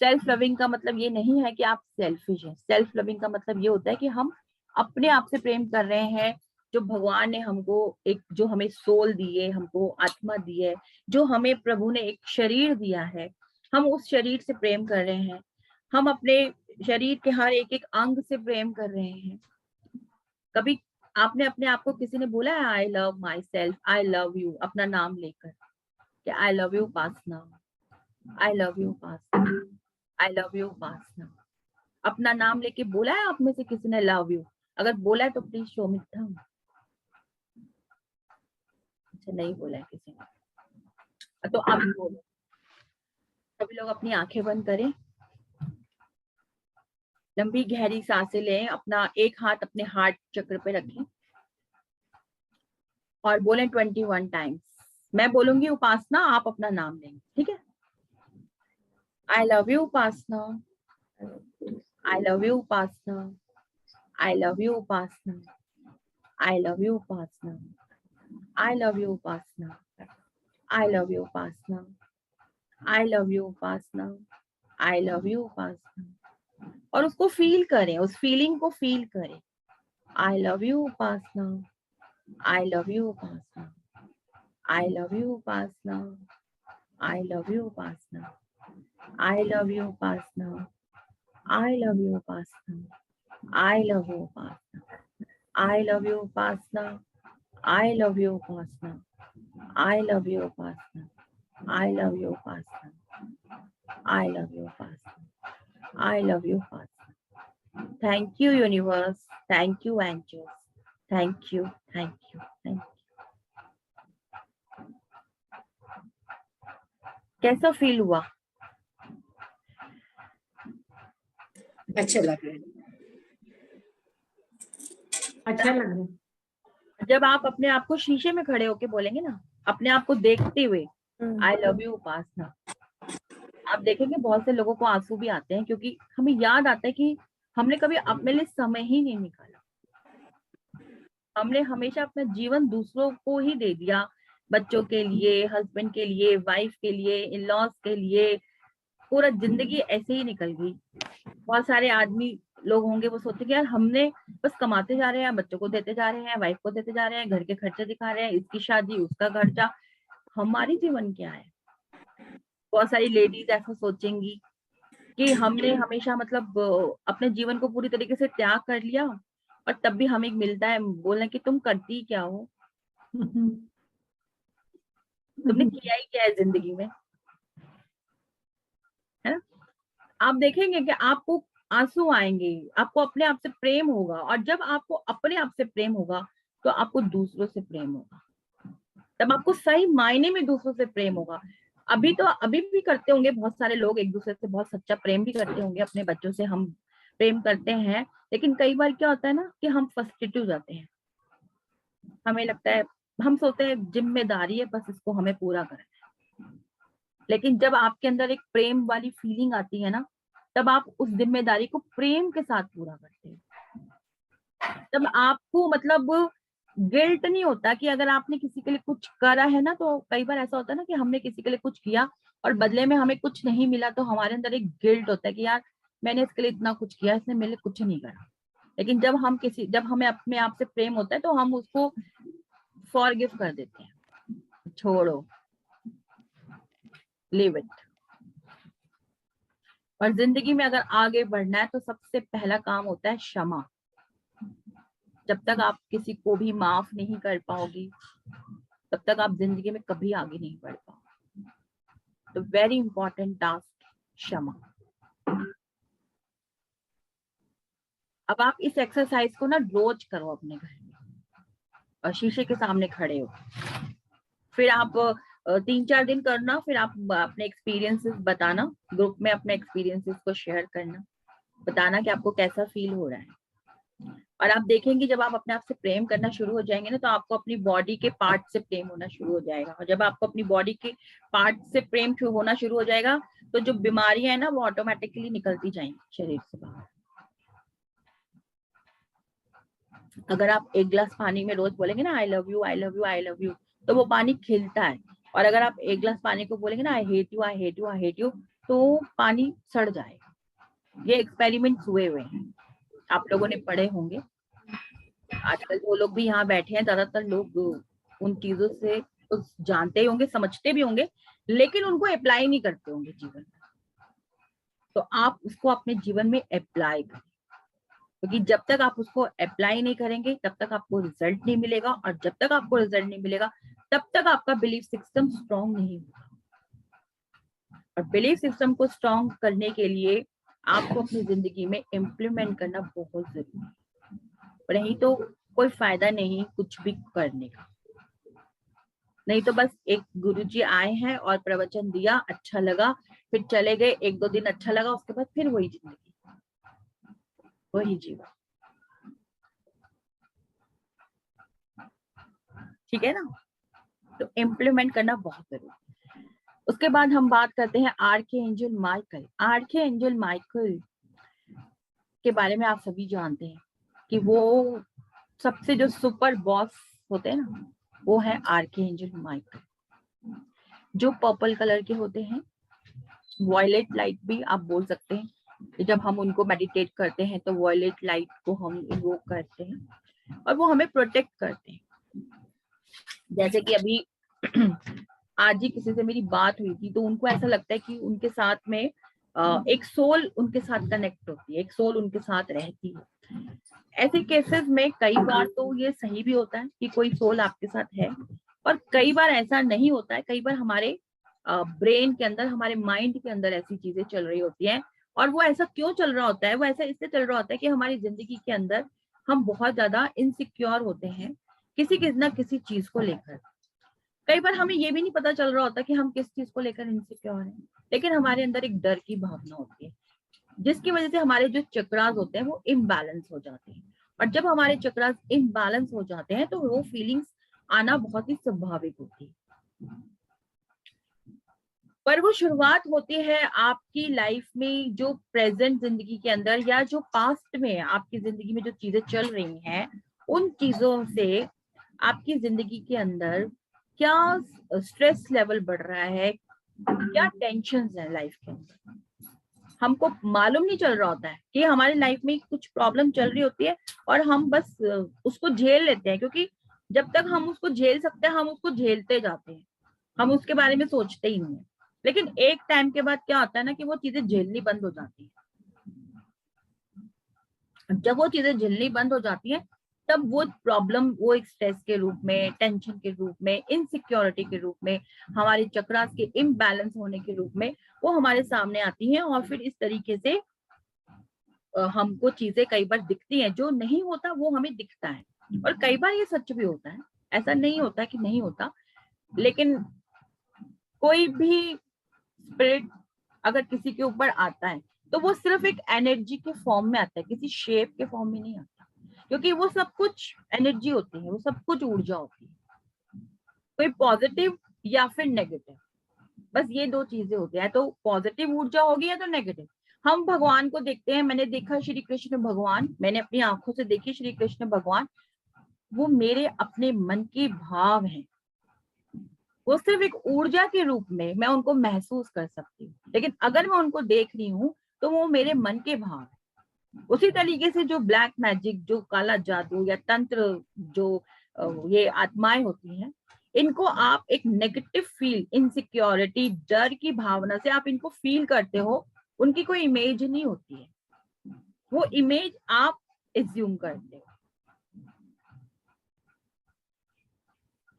सेल्फ लविंग का मतलब ये नहीं है कि आप सेल्फिश हैं। सेल्फ लविंग का मतलब ये होता है कि हम अपने आप से प्रेम कर रहे हैं। जो भगवान ने हमको एक, जो हमें सोल दिए, हमको आत्मा दी है, जो हमें प्रभु ने एक शरीर दिया है, हम उस शरीर से प्रेम कर रहे हैं। हम अपने शरीर के हर एक एक अंग से प्रेम कर रहे हैं। कभी आपने अपने आप को, किसी ने बोला है I love myself, I love you, अपना नाम लेकर, कि I love you Upasana, I love you Upasana, I love you Upasana, अपना नाम लेके बोला है आप में से किसी ने लव यू? अगर बोला है तो प्लीज शो मी थम। अच्छा, नहीं बोला है किसी ने, तो आप बोलो। सभी लोग अपनी आंखें बंद करें, लंबी गहरी सांसें लें, अपना एक हाथ अपने हार्ट चक्र पे रखें और बोलें 21 टाइम्स। मैं बोलूंगी उपासना, आप अपना नाम लेंगे, ठीक है। I love you Upasana, I love you Upasana, I love you Upasana, I love you Upasana, I love you Upasana, I love you Upasana, I love you Upasana, I love you Upasana. और उसको फील करें, उस फीलिंग को फील करें। I love you Upasana, I love you Upasana, I love you Upasana, I love you Upasana, I love you Upasana, I love you Upasana, I love you Upasana, I love you Upasana, I love you Upasana, I love you Upasana, I love you Upasana, I love you Upasana, I love you Upasana. Thank you universe, thank you angels, thank you, thank you, thank you। कैसा फील हुआ? अच्छा लग रहा है। अच्छा लग रहा है। जब आप अपने आप को शीशे में खड़े होके बोलेंगे ना, अपने आप को देखते हुए, आई लव यू उपासना, आप देखेंगे बहुत से लोगों को आंसू भी आते हैं, क्योंकि हमें याद आता है कि हमने कभी अपने लिए समय ही नहीं निकाला। हमने हमेशा अपना जीवन दूसरों को ही दे दिया, बच्चों के लिए, हस्बैंड के लिए, वाइफ के लिए, इन लॉज के लिए, पूरा जिंदगी ऐसे ही निकल गई। बहुत सारे आदमी लोग होंगे, वो सोचते कि यार हमने बस कमाते जा रहे हैं, बच्चों को देते जा रहे हैं, वाइफ को देते जा रहे हैं, घर के खर्चे दिखा रहे हैं, इसकी शादी, उसका खर्चा, हमारी जीवन क्या है? बहुत सारी लेडीज ऐसा सोचेंगी कि हमने हमेशा मतलब अपने जीवन को पूरी तरीके से त्याग कर लिया और तब भी हमें मिलता है बोलना कि तुम करती क्या हो, तुमने किया ही क्या है जिंदगी में, है ना। आप देखेंगे कि आपको आंसू आएंगे, आपको अपने आप से प्रेम होगा, और जब आपको अपने आप से प्रेम होगा तो आपको दूसरों से प्रेम होगा, तब आपको सही मायने में दूसरों से प्रेम होगा। अभी भी करते होंगे बहुत सारे लोग, एक दूसरे से बहुत सच्चा प्रेम भी करते होंगे, अपने बच्चों से हम प्रेम करते हैं, लेकिन कई बार क्या होता है ना कि हम फ्रस्ट्रेट हो जाते हैं, हमें लगता है, हम सोचते हैं जिम्मेदारी है बस इसको हमें पूरा करना है। लेकिन जब आपके अंदर एक प्रेम वाली फीलिंग आती है ना, तब आप उस जिम्मेदारी को प्रेम के साथ पूरा करते हैं। तब आपको मतलब गिल्ट नहीं होता कि अगर आपने किसी के लिए कुछ करा है ना, तो कई बार ऐसा होता है ना कि हमने किसी के लिए कुछ किया और बदले में हमें कुछ नहीं मिला, तो हमारे अंदर एक गिल्ट होता है कि यार मैंने इसके लिए इतना कुछ किया, इसने मेरे लिए कुछ नहीं करा। लेकिन जब हमें अपने आप से प्रेम होता है तो हम उसको फॉरगिव कर देते हैं, छोड़ो, लीव इट। और जिंदगी में अगर आगे बढ़ना है तो सबसे पहला काम होता है क्षमा। जब तक आप किसी को भी माफ नहीं कर पाओगी तब तक आप जिंदगी में कभी आगे नहीं बढ़ पाओगे। तो वेरी इंपॉर्टेंट टास्क, क्षमा। अब आप इस एक्सरसाइज को ना रोज करो अपने घर में, और शीशे के सामने खड़े हो, फिर आप 3-4 दिन करना, फिर आप अपने एक्सपीरियंसेस बताना, ग्रुप में अपने एक्सपीरियंसेस को शेयर करना, बताना कि आपको कैसा फील हो रहा है। और आप देखेंगे जब आप अपने आप से प्रेम करना शुरू हो जाएंगे ना, तो आपको अपनी बॉडी के पार्ट से प्रेम होना शुरू हो जाएगा। और जब आपको अपनी बॉडी के पार्ट से प्रेम होना शुरू हो जाएगा तो जो बीमारियां है ना वो ऑटोमेटिकली निकलती जाएंगी शरीर से बाहर। अगर आप एक गिलास पानी में रोज बोलेंगे ना आई love you I love you I love you, तो वो पानी खिलता है। और अगर आप एक गिलास पानी को बोलेंगे ना I hate you I hate you I hate you, तो पानी सड़ जाएगा। ये एक्सपेरिमेंट्स हुए हैं, आप लोगों ने पढ़े होंगे। आजकल जो लोग भी यहाँ बैठे हैं, ज्यादातर लोग उन चीजों से कुछ जानते ही होंगे, समझते भी होंगे, लेकिन उनको अप्लाई नहीं करते होंगे जीवन में। तो आप उसको अपने जीवन में अप्लाई करें, क्योंकि जब तक आप उसको अप्लाई नहीं करेंगे तब तक आपको रिजल्ट नहीं मिलेगा, और जब तक आपको रिजल्ट नहीं मिलेगा तब तक आपका बिलीफ सिस्टम स्ट्रॉन्ग नहीं होगा। और बिलीफ सिस्टम को स्ट्रॉन्ग करने के लिए आपको अपनी जिंदगी में इम्प्लीमेंट करना बहुत जरूरी है, नहीं तो कोई फायदा नहीं कुछ भी करने का। नहीं तो बस एक गुरुजी आए हैं और प्रवचन दिया, अच्छा लगा, फिर चले गए, 1-2 दिन अच्छा लगा, उसके बाद फिर वही जिंदगी, वही जीवन। ठीक है ना। तो इम्प्लीमेंट करना बहुत जरूरी है। उसके बाद हम बात करते हैं आर्कएंजल माइकल। आर्कएंजल माइकल के बारे में आप सभी जानते हैं कि वो सबसे जो सुपर बॉस होते हैं ना, वो है आर्कएंजल माइकल, जो पर्पल कलर के होते हैं, वॉयलेट लाइट भी आप बोल सकते हैं। जब हम उनको मेडिटेट करते हैं तो वॉयलेट लाइट को हम इन्वोक करते हैं और वो हमें प्रोटेक्ट करते हैं। जैसे कि अभी आज ही किसी से मेरी बात हुई थी, तो उनको ऐसा लगता है कि उनके साथ में एक सोल उनके साथ कनेक्ट होती है, एक सोल उनके साथ रहती है। ऐसे केसेस में कई बार तो ये सही भी होता है कि कोई सोल आपके साथ है, और कई बार ऐसा नहीं होता है। कई बार हमारे ब्रेन के अंदर, हमारे माइंड के अंदर ऐसी चीजें चल रही होती हैं। और वो ऐसा क्यों चल रहा होता है? वो ऐसा इससे चल रहा होता है कि हमारी जिंदगी के अंदर हम बहुत ज्यादा इनसिक्योर होते हैं किसी ना किसी चीज को लेकर। कई बार हमें ये भी नहीं पता चल रहा होता कि हम किस चीज को लेकर इनसिक्योर हैं, लेकिन हमारे अंदर एक डर की भावना होती है, जिसकी वजह से हमारे जो चक्रास होते हैं वो इम्बैलेंस हो जाते हैं। और जब हमारे चक्रास इम्बैलेंस हो जाते हैं तो वो फीलिंग्स आना बहुत ही स्वाभाविक होती है। पर वो शुरुआत होती है आपकी लाइफ में, जो प्रेजेंट जिंदगी के अंदर या जो पास्ट में आपकी जिंदगी में जो चीजें चल रही हैं, उन चीजों से आपकी जिंदगी के अंदर क्या स्ट्रेस लेवल बढ़ रहा है, क्या टेंशन है लाइफ के अंदर, हमको मालूम नहीं चल रहा होता है कि हमारी लाइफ में कुछ प्रॉब्लम चल रही होती है और हम बस उसको झेल लेते हैं, क्योंकि जब तक हम उसको झेल सकते हैं हम उसको झेलते जाते हैं, हम उसके बारे में सोचते ही नहीं है। लेकिन एक टाइम के बाद क्या होता है ना कि वो चीजें झेलनी बंद हो जाती है। जब वो चीजें झेलनी बंद हो जाती है तब वो प्रॉब्लम, वो एक स्ट्रेस के रूप में, टेंशन के रूप में, इनसिक्योरिटी के रूप में, हमारे चक्रास के इम्बैलेंस होने के रूप में वो हमारे सामने आती हैं। और फिर इस तरीके से हमको चीजें कई बार दिखती हैं, जो नहीं होता वो हमें दिखता है। और कई बार ये सच भी होता है, ऐसा नहीं होता कि नहीं होता। लेकिन कोई भी स्पिरिट अगर किसी के ऊपर आता है तो वो सिर्फ एक एनर्जी के फॉर्म में आता है, किसी शेप के फॉर्म में नहीं आता, क्योंकि वो सब कुछ एनर्जी होती है, वो सब कुछ ऊर्जा होती है, कोई पॉजिटिव या फिर नेगेटिव, बस ये दो चीजें होती है। तो पॉजिटिव ऊर्जा होगी या तो नेगेटिव। हम भगवान को देखते हैं, मैंने देखा श्री कृष्ण भगवान, मैंने अपनी आंखों से देखी श्री कृष्ण भगवान, वो मेरे अपने मन के भाव हैं। वो सिर्फ एक ऊर्जा के रूप में मैं उनको महसूस कर सकती हूँ, लेकिन अगर मैं उनको देख रही हूँ तो वो मेरे मन के भाव है। उसी तरीके से जो ब्लैक मैजिक, जो काला जादू या तंत्र, जो ये आत्माएं होती हैं, इनको आप एक नेगेटिव फील, इनसिक्योरिटी, डर की भावना से आप इनको फील करते हो। उनकी कोई इमेज नहीं होती है, वो इमेज आप एज्यूम करते हो।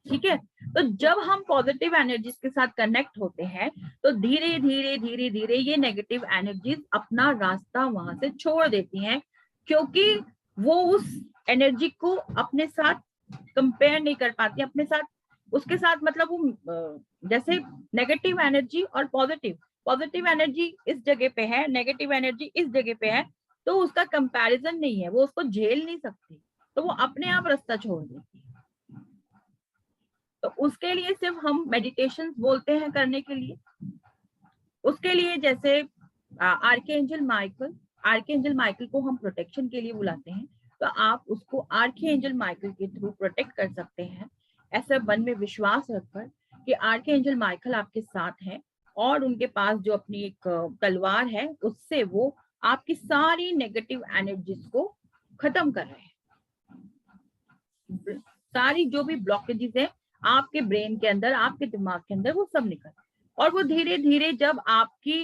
ठीक है, तो जब हम पॉजिटिव एनर्जीज के साथ कनेक्ट होते हैं तो धीरे धीरे धीरे धीरे ये नेगेटिव एनर्जीज अपना रास्ता वहां से छोड़ देती हैं, क्योंकि वो उस एनर्जी को अपने साथ कंपेयर नहीं कर पाती अपने साथ। उसके साथ मतलब वो जैसे नेगेटिव एनर्जी और पॉजिटिव एनर्जी इस जगह पे है, नेगेटिव एनर्जी इस जगह पे है, तो उसका कंपैरिजन नहीं है, वो उसको झेल नहीं सकती, तो वो अपने आप रास्ता छोड़ देती है। तो उसके लिए सिर्फ हम मेडिटेशन बोलते हैं करने के लिए। उसके लिए जैसे आर्कएंजल माइकल को हम प्रोटेक्शन के लिए बुलाते हैं, तो आप उसको आर्कएंजल माइकल के थ्रू प्रोटेक्ट कर सकते हैं, ऐसा मन में विश्वास रखकर कि आर्कएंजल माइकल आपके साथ हैं और उनके पास जो अपनी एक तलवार है उससे वो आपकी सारी नेगेटिव एनर्जीज को खत्म कर रहे हैं। सारी जो भी ब्लॉकेजेस है आपके ब्रेन के अंदर, आपके दिमाग के अंदर, वो सब निकल, और वो धीरे धीरे जब आपकी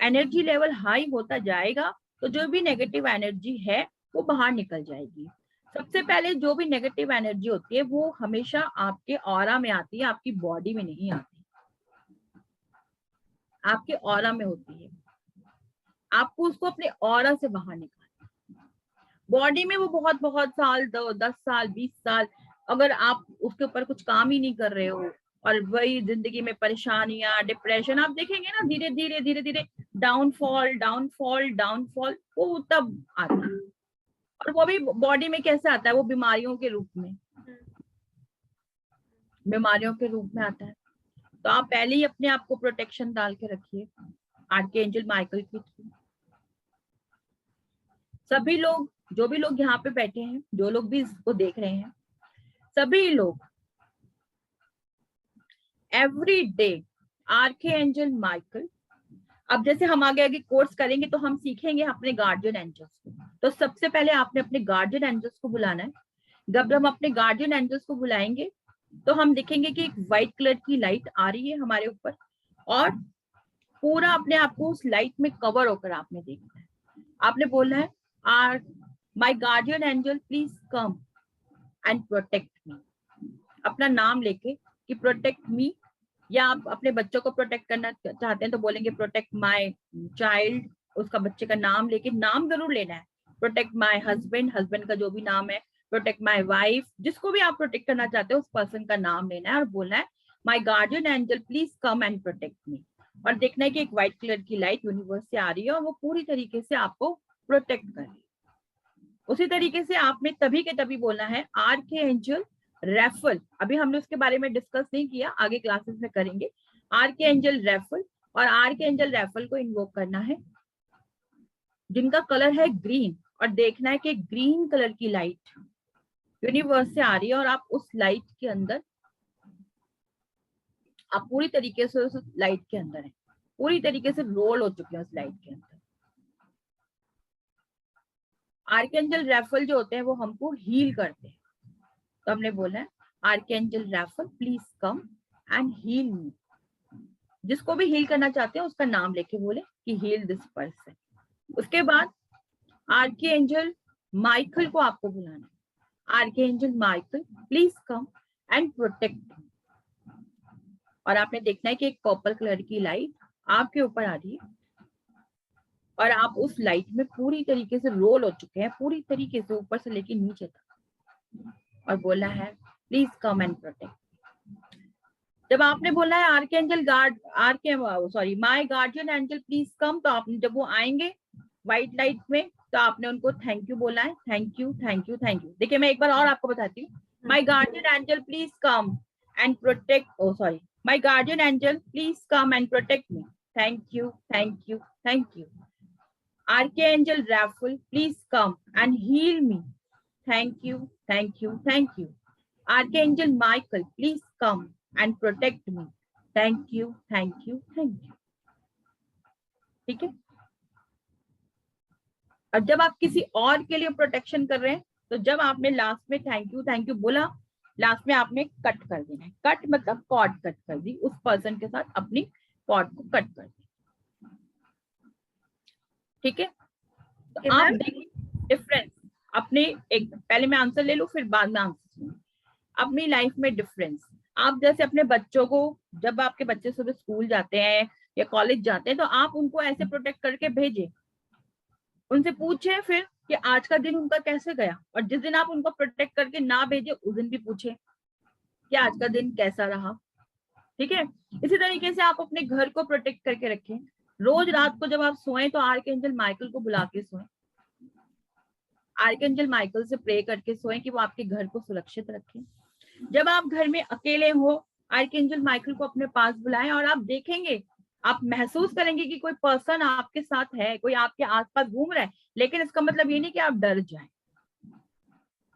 एनर्जी लेवल हाई होता जाएगा तो जो भी नेगेटिव एनर्जी है वो बाहर निकल जाएगी। सबसे पहले जो भी नेगेटिव एनर्जी होती है वो हमेशा आपके ऑरा में आती है, आपकी बॉडी में नहीं आती, आपके ऑरा में होती है। आपको उसको अपने ऑरा से बाहर निकालना। बॉडी में वो बहुत बहुत साल, 10 साल, 20 साल, अगर आप उसके ऊपर कुछ काम ही नहीं कर रहे हो और वही जिंदगी में परेशानियां, डिप्रेशन, आप देखेंगे ना धीरे धीरे धीरे धीरे डाउनफॉल डाउनफॉल डाउनफॉल, वो तब आता है। और वो भी बॉडी में कैसे आता है, वो बीमारियों के रूप में, बीमारियों के रूप में आता है। तो आप पहले ही अपने आप को प्रोटेक्शन डाल के रखिए आर्कएंजल माइकल के थ्रू। सभी लोग, जो भी लोग यहाँ पे बैठे हैं, जो लोग भी इसको देख रहे हैं, सभी लोग एवरी डे आर्कएंजल माइकल, अब जैसे हम आगे आगे कोर्स करेंगे तो हम सीखेंगे अपने गार्डियन एंजल्स को। तो सबसे पहले आपने अपने गार्डियन एंजल्स को बुलाना है। जब हम अपने गार्डियन एंजल्स को बुलाएंगे तो हम देखेंगे कि एक व्हाइट कलर की लाइट आ रही है हमारे ऊपर, और पूरा अपने आप को उस लाइट में कवर होकर आपने देखना है। आपने बोलना है, my guardian angel please come and protect मी, अपना नाम लेके कि प्रोटेक्ट मी, या आप अपने बच्चों को प्रोटेक्ट करना चाहते हैं तो बोलेंगे प्रोटेक्ट माय चाइल्ड, उसका बच्चे का नाम लेके, नाम जरूर लेना है। प्रोटेक्ट माय हस्बैंड, हस्बैंड का जो भी नाम है, प्रोटेक्ट माय वाइफ, जिसको भी आप प्रोटेक्ट करना चाहते हो उस पर्सन का नाम लेना है और बोलना है my guardian angel please come and protect मी। और देखना है कि एक व्हाइट कलर की लाइट यूनिवर्स से आ रही है और वो पूरी तरीके से आपको प्रोटेक्ट कर रही है। उसी तरीके से आपने तभी के तभी बोलना है आर्कएंजल रैफल, अभी हमने उसके बारे में डिस्कस नहीं किया, आगे क्लासेस में करेंगे। आर्कएंजल रैफल, और आर्कएंजल रैफल को इन्वोक करना है जिनका कलर है ग्रीन, और देखना है कि ग्रीन कलर की लाइट यूनिवर्स से आ रही है और आप उस लाइट के अंदर, आप पूरी तरीके से उस लाइट के अंदर है, पूरी तरीके से रोल हो चुके हैं उस लाइट के अंदर। आर्कएंजल रैफल जो होते हैं वो हमको हील करते हैं, तो हमने बोला है archangel Raphael please come and heal me. जिसको भी हील करना चाहते हैं उसका नाम लेके बोले कि हील दिस पर्सन। उसके बाद आर्कएंजल माइकल को आपको बुलाना है। Archangel Michael please come and protect. और आपने देखना है कि एक पर्पल कलर की लाइट आपके ऊपर आ रही है और आप उस लाइट में पूरी तरीके से रोल हो चुके हैं, पूरी तरीके से ऊपर से लेके नीचे तक, और बोला है प्लीज कम एंड प्रोटेक्ट। जब आपने बोला है archangel my guardian angel please कम, तो आपने जब वो आएंगे व्हाइट लाइट में तो आपने उनको थैंक यू बोला है। Thank you thank you thank you. देखिए मैं एक बार और आपको बताती हूँ। My guardian angel please come and protect, my guardian angel please come and protect me. Thank you thank you thank you. Archangel Raphael please come and heal me. Thank you thank you thank you. Archangel Michael please come and protect me. Thank you thank you thank you. ठीक है। अब जब आप किसी और के लिए प्रोटेक्शन कर रहे हैं तो जब आपने लास्ट में थैंक यू बोला, लास्ट में आपने कट कर देना है। कट मतलब कॉर्ड कट कर दी, उस पर्सन के साथ अपनी कॉर्ड को कट कर दी। ठीक है। तो आप देखिए डिफरेंस अपने, एक पहले मैं आंसर ले लूं फिर बाद में आंसर सुनूं। अपनी लाइफ में डिफरेंस, आप जैसे अपने बच्चों को, जब आपके बच्चे सुबह स्कूल जाते हैं या कॉलेज जाते हैं तो आप उनको ऐसे प्रोटेक्ट करके भेजें, उनसे पूछे फिर कि आज का दिन उनका कैसे गया, और जिस दिन आप उनको प्रोटेक्ट करके ना भेजे उस दिन भी पूछे कि आज का दिन कैसा रहा। ठीक है। इसी तरीके से आप अपने घर को प्रोटेक्ट करके रखें। रोज रात को जब आप सोएं तो आर्कएंजल माइकल को बुला के सोएं। आर्कएंजल माइकल से प्रे करके सोएं कि वो आपके घर को सुरक्षित रखें। जब आप घर में अकेले हो आर्कएंजल माइकल को अपने पास बुलाएं और आप देखेंगे, आप महसूस करेंगे कि कोई पर्सन आपके साथ है, कोई आपके आसपास घूम रहा है। लेकिन इसका मतलब ये नहीं कि आप डर जाएं,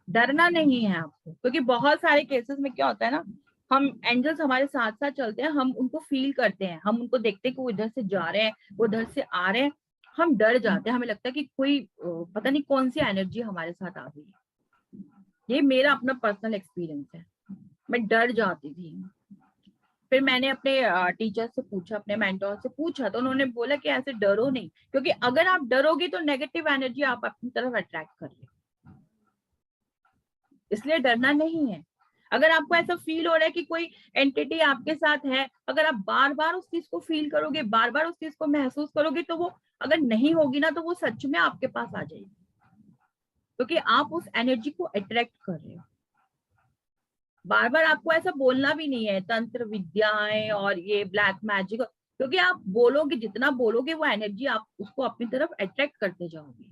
डरना नहीं है आपको, क्योंकि बहुत सारे केसेस में क्या होता है ना, हम एंजल्स हमारे साथ साथ चलते हैं, हम उनको फील करते हैं, हम उनको देखते हैं कि वो इधर से जा रहे हैं, वो उधर से आ रहे हैं, हम डर जाते हैं, हमें लगता है कि कोई पता नहीं कौन सी एनर्जी हमारे साथ आ गई है। ये मेरा अपना पर्सनल एक्सपीरियंस है, मैं डर जाती थी। फिर मैंने अपने टीचर से पूछा, अपने मेंटोर से पूछा, तो उन्होंने बोला कि ऐसे डरो नहीं, क्योंकि अगर आप डरोगे तो नेगेटिव एनर्जी आप अपनी तरफ अट्रैक्ट कर रहे, इसलिए डरना नहीं है। अगर आपको ऐसा फील हो रहा है कि कोई एंटिटी आपके साथ है, अगर आप बार बार उस चीज को फील करोगे, बार बार उस चीज को महसूस करोगे, तो वो अगर नहीं होगी ना तो वो सच में आपके पास आ जाएगी, क्योंकि आप उस एनर्जी को अट्रैक्ट कर रहे हो। बार बार आपको ऐसा बोलना भी नहीं है तंत्र विद्याएं और ये ब्लैक मैजिक, क्योंकि आप बोलोगे, जितना बोलोगे वो एनर्जी आप उसको अपनी तरफ अट्रैक्ट करते जाओगे।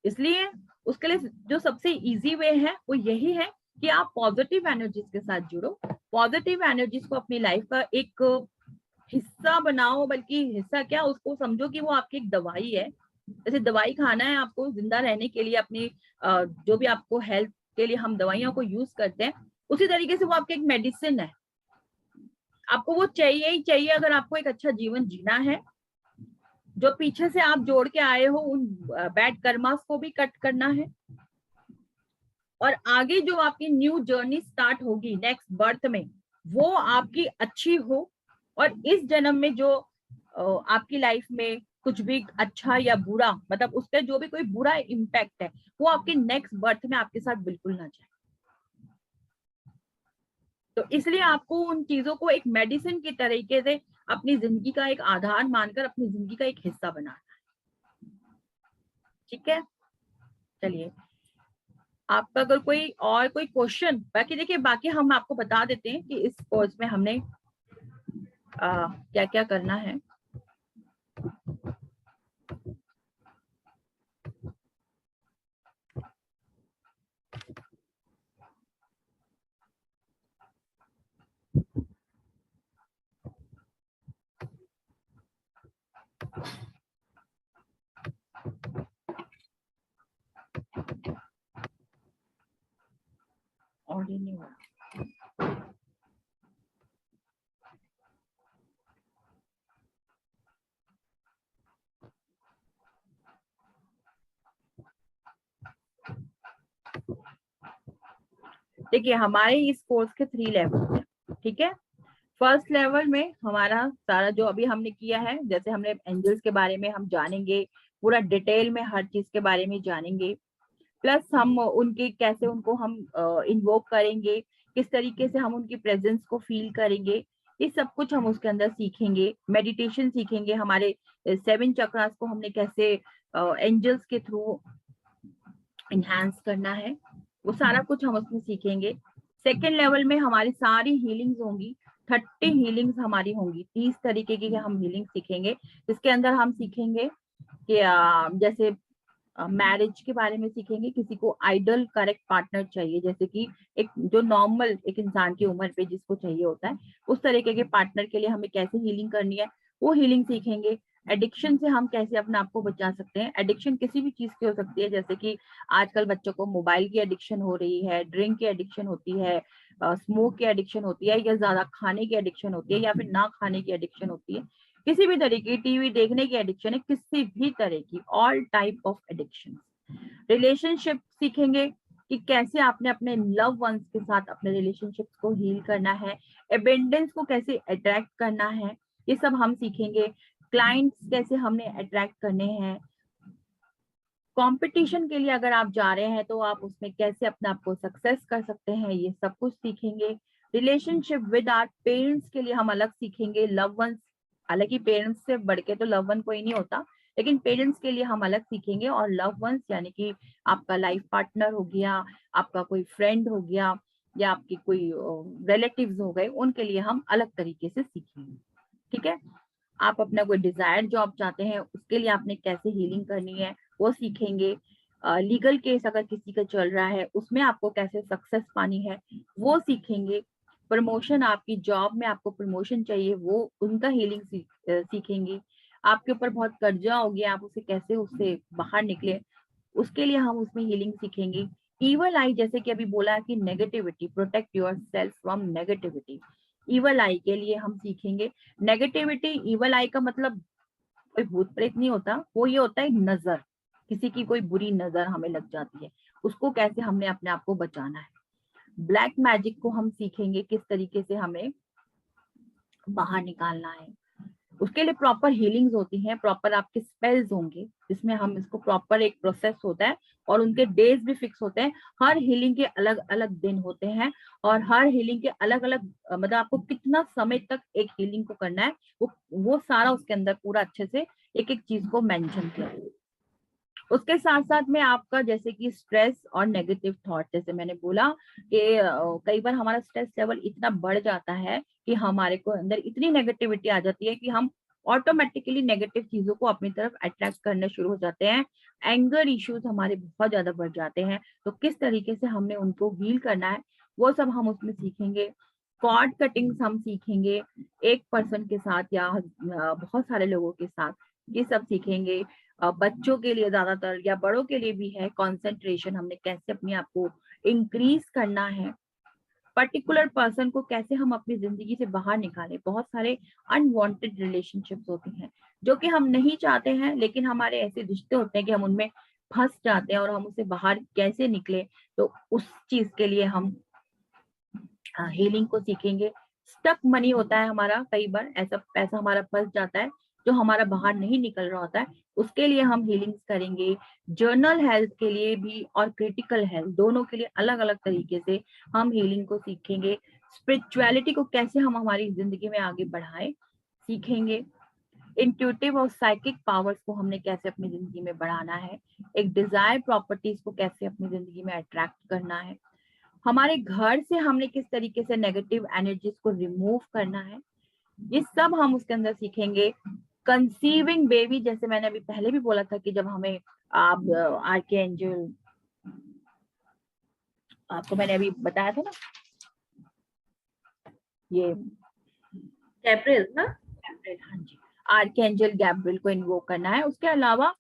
इसलिए उसके लिए जो सबसे इजी वे है वो यही है कि आप पॉजिटिव एनर्जीज के साथ जुड़ो, पॉजिटिव एनर्जीज को अपनी लाइफ का एक हिस्सा बनाओ, बल्कि हिस्सा क्या, उसको समझो कि वो आपकी एक दवाई है। जैसे दवाई खाना है आपको जिंदा रहने के लिए, अपनी जो भी आपको हेल्थ के लिए हम दवाइयों को यूज करते हैं, उसी तरीके से वो आपकी एक मेडिसिन है, आपको वो चाहिए ही चाहिए अगर आपको एक अच्छा जीवन जीना है। जो पीछे से आप जोड़ के आए हो उन बैड कर्मास को भी कट करना है, और आगे जो आपकी न्यू जर्नी स्टार्ट होगी नेक्स्ट बर्थ में, वो आपकी अच्छी हो, और इस जन्म में जो आपकी लाइफ में कुछ भी अच्छा या बुरा, मतलब उसका जो भी कोई बुरा इम्पैक्ट है, वो आपके नेक्स्ट बर्थ में आपके साथ बिल्कुल ना जाए। तो इसलिए आपको उन चीजों को एक मेडिसिन की तरीके से अपनी जिंदगी का एक आधार मानकर अपनी जिंदगी का एक हिस्सा बनाना है। ठीक है। चलिए, आपका अगर कोई क्वेश्चन, बाकी देखिए, बाकी हम आपको बता देते हैं कि इस कोर्स में हमने क्या क्या करना है। और नहीं हुआ। देखिए, हमारे इस कोर्स के 3 लेवल हैं। ठीक है। फर्स्ट लेवल में हमारा सारा जो अभी हमने किया है, जैसे हमने एंजल्स के बारे में हम जानेंगे, पूरा डिटेल में हर चीज के बारे में जानेंगे, प्लस हम उनके कैसे उनको हम इन्वोक करेंगे, किस तरीके से हम उनकी प्रेजेंस को फील करेंगे, ये सब कुछ हम उसके अंदर सीखेंगे। मेडिटेशन सीखेंगे, हमारे 7 चक्रास को हमने कैसे एंजल्स के थ्रू इनहैंस करना है, वो सारा कुछ हम उसमें सीखेंगे। सेकेंड लेवल में हमारी सारी हीलिंग्स होंगी, 30 हीलिंग्स हमारी होंगी, 30 तरीके की हम हीलिंग सीखेंगे, जिसके अंदर हम सीखेंगे कि जैसे मैरिज के बारे में सीखेंगे, किसी को आइडल करेक्ट पार्टनर चाहिए, जैसे कि एक जो नॉर्मल एक इंसान की उम्र पे जिसको चाहिए होता है, उस तरीके के पार्टनर के लिए हमें कैसे हीलिंग करनी है वो हीलिंग सीखेंगे। एडिक्शन से हम कैसे अपने आप को बचा सकते हैं, एडिक्शन किसी भी चीज की हो सकती है, जैसे कि आजकल बच्चों को मोबाइल की एडिक्शन हो रही है, ड्रिंक की एडिक्शन होती है, स्मोक की एडिक्शन होती है, या ज्यादा खाने की एडिक्शन होती है, या फिर ना खाने की एडिक्शन होती है, किसी भी तरीके की टीवी देखने की एडिक्शन है, किसी भी तरह की, all type of addiction. Relationship सीखेंगे कि कैसे आपने अपने लव वंस के साथ अपने रिलेशनशिप्स को हील करना है, एबेंडेंस को कैसे अट्रैक्ट करना है, ये सब हम सीखेंगे। क्लाइंट्स कैसे हमने अट्रैक्ट करने हैं, कंपटीशन के लिए अगर आप जा रहे हैं तो आप उसमें कैसे अपने आप को सक्सेस कर सकते हैं, ये सब कुछ सीखेंगे। रिलेशनशिप विद आवर पेरेंट्स के लिए हम अलग सीखेंगे, लव वंस, हालांकि पेरेंट्स से बढ़ के तो लव वन कोई नहीं होता, लेकिन पेरेंट्स के लिए हम अलग सीखेंगे, और लव वंस यानी कि आपका लाइफ पार्टनर हो गया, आपका कोई फ्रेंड हो गया, या आपके कोई रिलेटिव्स हो गए, उनके लिए हम अलग तरीके से सीखेंगे। ठीक है, आप अपना कोई डिजायर जो आप चाहते हैं उसके लिए आपने कैसे हीलिंग करनी है वो सीखेंगे। लीगल केस अगर किसी का चल रहा है उसमें आपको कैसे सक्सेस पानी है वो सीखेंगे। प्रमोशन, आपकी जॉब में आपको प्रमोशन चाहिए, वो उनका हीलिंग सीखेंगे। आपके ऊपर बहुत कर्जा हो गया, आप उसे कैसे उससे बाहर निकले, उसके लिए हम उसमें हीलिंग सीखेंगे। ईवल आई, जैसे कि अभी बोला कि negativity, protect your self from negativity, evil आई के लिए हम सीखेंगे। नेगेटिविटी, ईवल आई का मतलब कोई भूत प्रेत नहीं होता, वो ये होता है नजर, किसी की कोई बुरी नजर हमें लग जाती है, उसको कैसे हमने अपने आप को बचाना है। ब्लैक मैजिक को हम सीखेंगे, किस तरीके से हमें बाहर निकालना है, उसके लिए प्रॉपर हीलिंग्स होती हैं, प्रॉपर आपके स्पेल्स होंगे जिसमें हम इसको प्रॉपर एक प्रोसेस होता है, और उनके डेज भी फिक्स होते हैं, हर हीलिंग के अलग अलग दिन होते हैं, और हर हीलिंग के अलग अलग मतलब आपको कितना समय तक एक हीलिंग को करना है, वो सारा उसके अंदर पूरा अच्छे से एक एक चीज को मेंशन किया है। उसके साथ साथ में आपका जैसे कि स्ट्रेस और नेगेटिव थॉट, जैसे मैंने बोला कि कई बार हमारा स्ट्रेस लेवल इतना बढ़ जाता है कि हमारे को अंदर इतनी नेगेटिविटी आ जाती है कि हम ऑटोमेटिकली नेगेटिव चीजों को अपनी तरफ अट्रैक्ट करने शुरू हो जाते हैं। एंगर इश्यूज हमारे बहुत ज्यादा बढ़ जाते हैं, तो किस तरीके से हमने उनको हील करना है वो सब हम उसमें सीखेंगे। कॉर्ड कटिंग्स हम सीखेंगे, एक पर्सन के साथ या बहुत सारे लोगों के साथ, ये सब सीखेंगे। बच्चों के लिए ज्यादातर या बड़ों के लिए भी है, कंसंट्रेशन हमने कैसे अपने आप को इंक्रीज करना है, पर्टिकुलर पर्सन को कैसे हम अपनी जिंदगी से बाहर निकालें। बहुत सारे अनवांटेड रिलेशनशिप्स होते हैं जो कि हम नहीं चाहते हैं, लेकिन हमारे ऐसे रिश्ते होते हैं कि हम उनमें फंस जाते हैं, और हम उससे बाहर कैसे निकले, तो उस चीज के लिए हम हीलिंग को सीखेंगे। स्टक मनी होता है हमारा, कई बार ऐसा पैसा हमारा फंस जाता है जो हमारा बाहर नहीं निकल रहा होता है, उसके लिए हम हीलिंग्स करेंगे। जर्नल हेल्थ के लिए भी और क्रिटिकल हेल्थ दोनों के लिए अलग अलग तरीके से हम हीलिंग को सीखेंगे। स्पिरिचुअलिटी को कैसे हम हमारी जिंदगी में आगे बढ़ाएं सीखेंगे। इंट्यूटिव और साइकिक पावर्स को हमने कैसे अपनी जिंदगी में बढ़ाना है, एक डिजायर प्रॉपर्टीज को कैसे अपनी जिंदगी में अट्रैक्ट करना है, हमारे घर से हमने किस तरीके से नेगेटिव एनर्जीज को रिमूव करना है, ये सब हम उसके अंदर सीखेंगे। कंसीविंग बेबी, जैसे मैंने अभी पहले भी बोला था कि जब हमें आप आर्के एंजल, आपको मैंने अभी बताया था ना, ये गैब्रियल ना, हाँ जी, आर्के एंजल गैब्रियल को इन्वोक करना है। उसके अलावा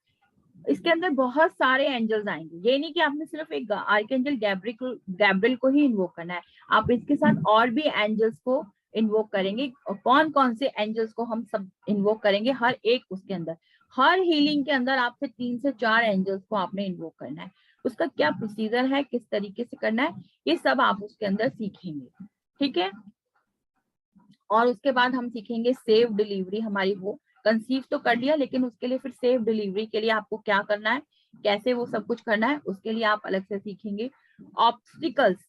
इसके अंदर बहुत सारे एंजल्स आएंगे, ये नहीं कि आपने सिर्फ एक आर्कएंजल गैब्रियल को ही इन्वोक करना है, आप इसके साथ और भी एंजल्स को इन्वोक करेंगे। और कौन कौन से एंजल्स को हम सब इन्वोक करेंगे, हर एक उसके अंदर, हर हीलिंग के अंदर आपसे 3 से 4 एंजल्स को आपने इन्वोक करना है। उसका क्या प्रोसीजर है, किस तरीके से करना है, ये सब आप उसके अंदर सीखेंगे। ठीक है, और उसके बाद हम सीखेंगे सेफ डिलीवरी। हमारी वो कंसीव तो कर लिया, लेकिन उसके लिए फिर सेफ डिलीवरी के लिए आपको क्या करना है, कैसे वो सब कुछ करना है, उसके लिए आप अलग से सीखेंगे। ऑब्स्टिकल्स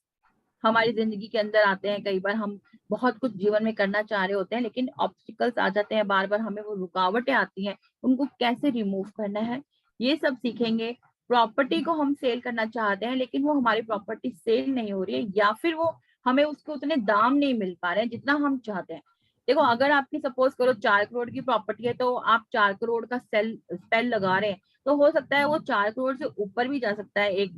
हमारी जिंदगी के अंदर आते हैं, कई बार हम बहुत कुछ जीवन में करना चाह रहे होते हैं लेकिन ऑब्स्टिकल्स आ जाते हैं, बार बार हमें वो रुकावटें आती हैं, उनको कैसे रिमूव करना है, ये सब सीखेंगे। प्रॉपर्टी को हम सेल करना चाहते हैं लेकिन वो हमारी प्रॉपर्टी सेल नहीं हो रही है, या फिर वो हमें उसके उतने दाम नहीं मिल पा रहे हैं जितना हम चाहते हैं। देखो, अगर आपकी सपोज करो 4 करोड़ की प्रॉपर्टी है, तो आप 4 करोड़ का स्पेल लगा रहे हैं, तो हो सकता है वो 4 करोड़ से ऊपर भी जा सकता है। एक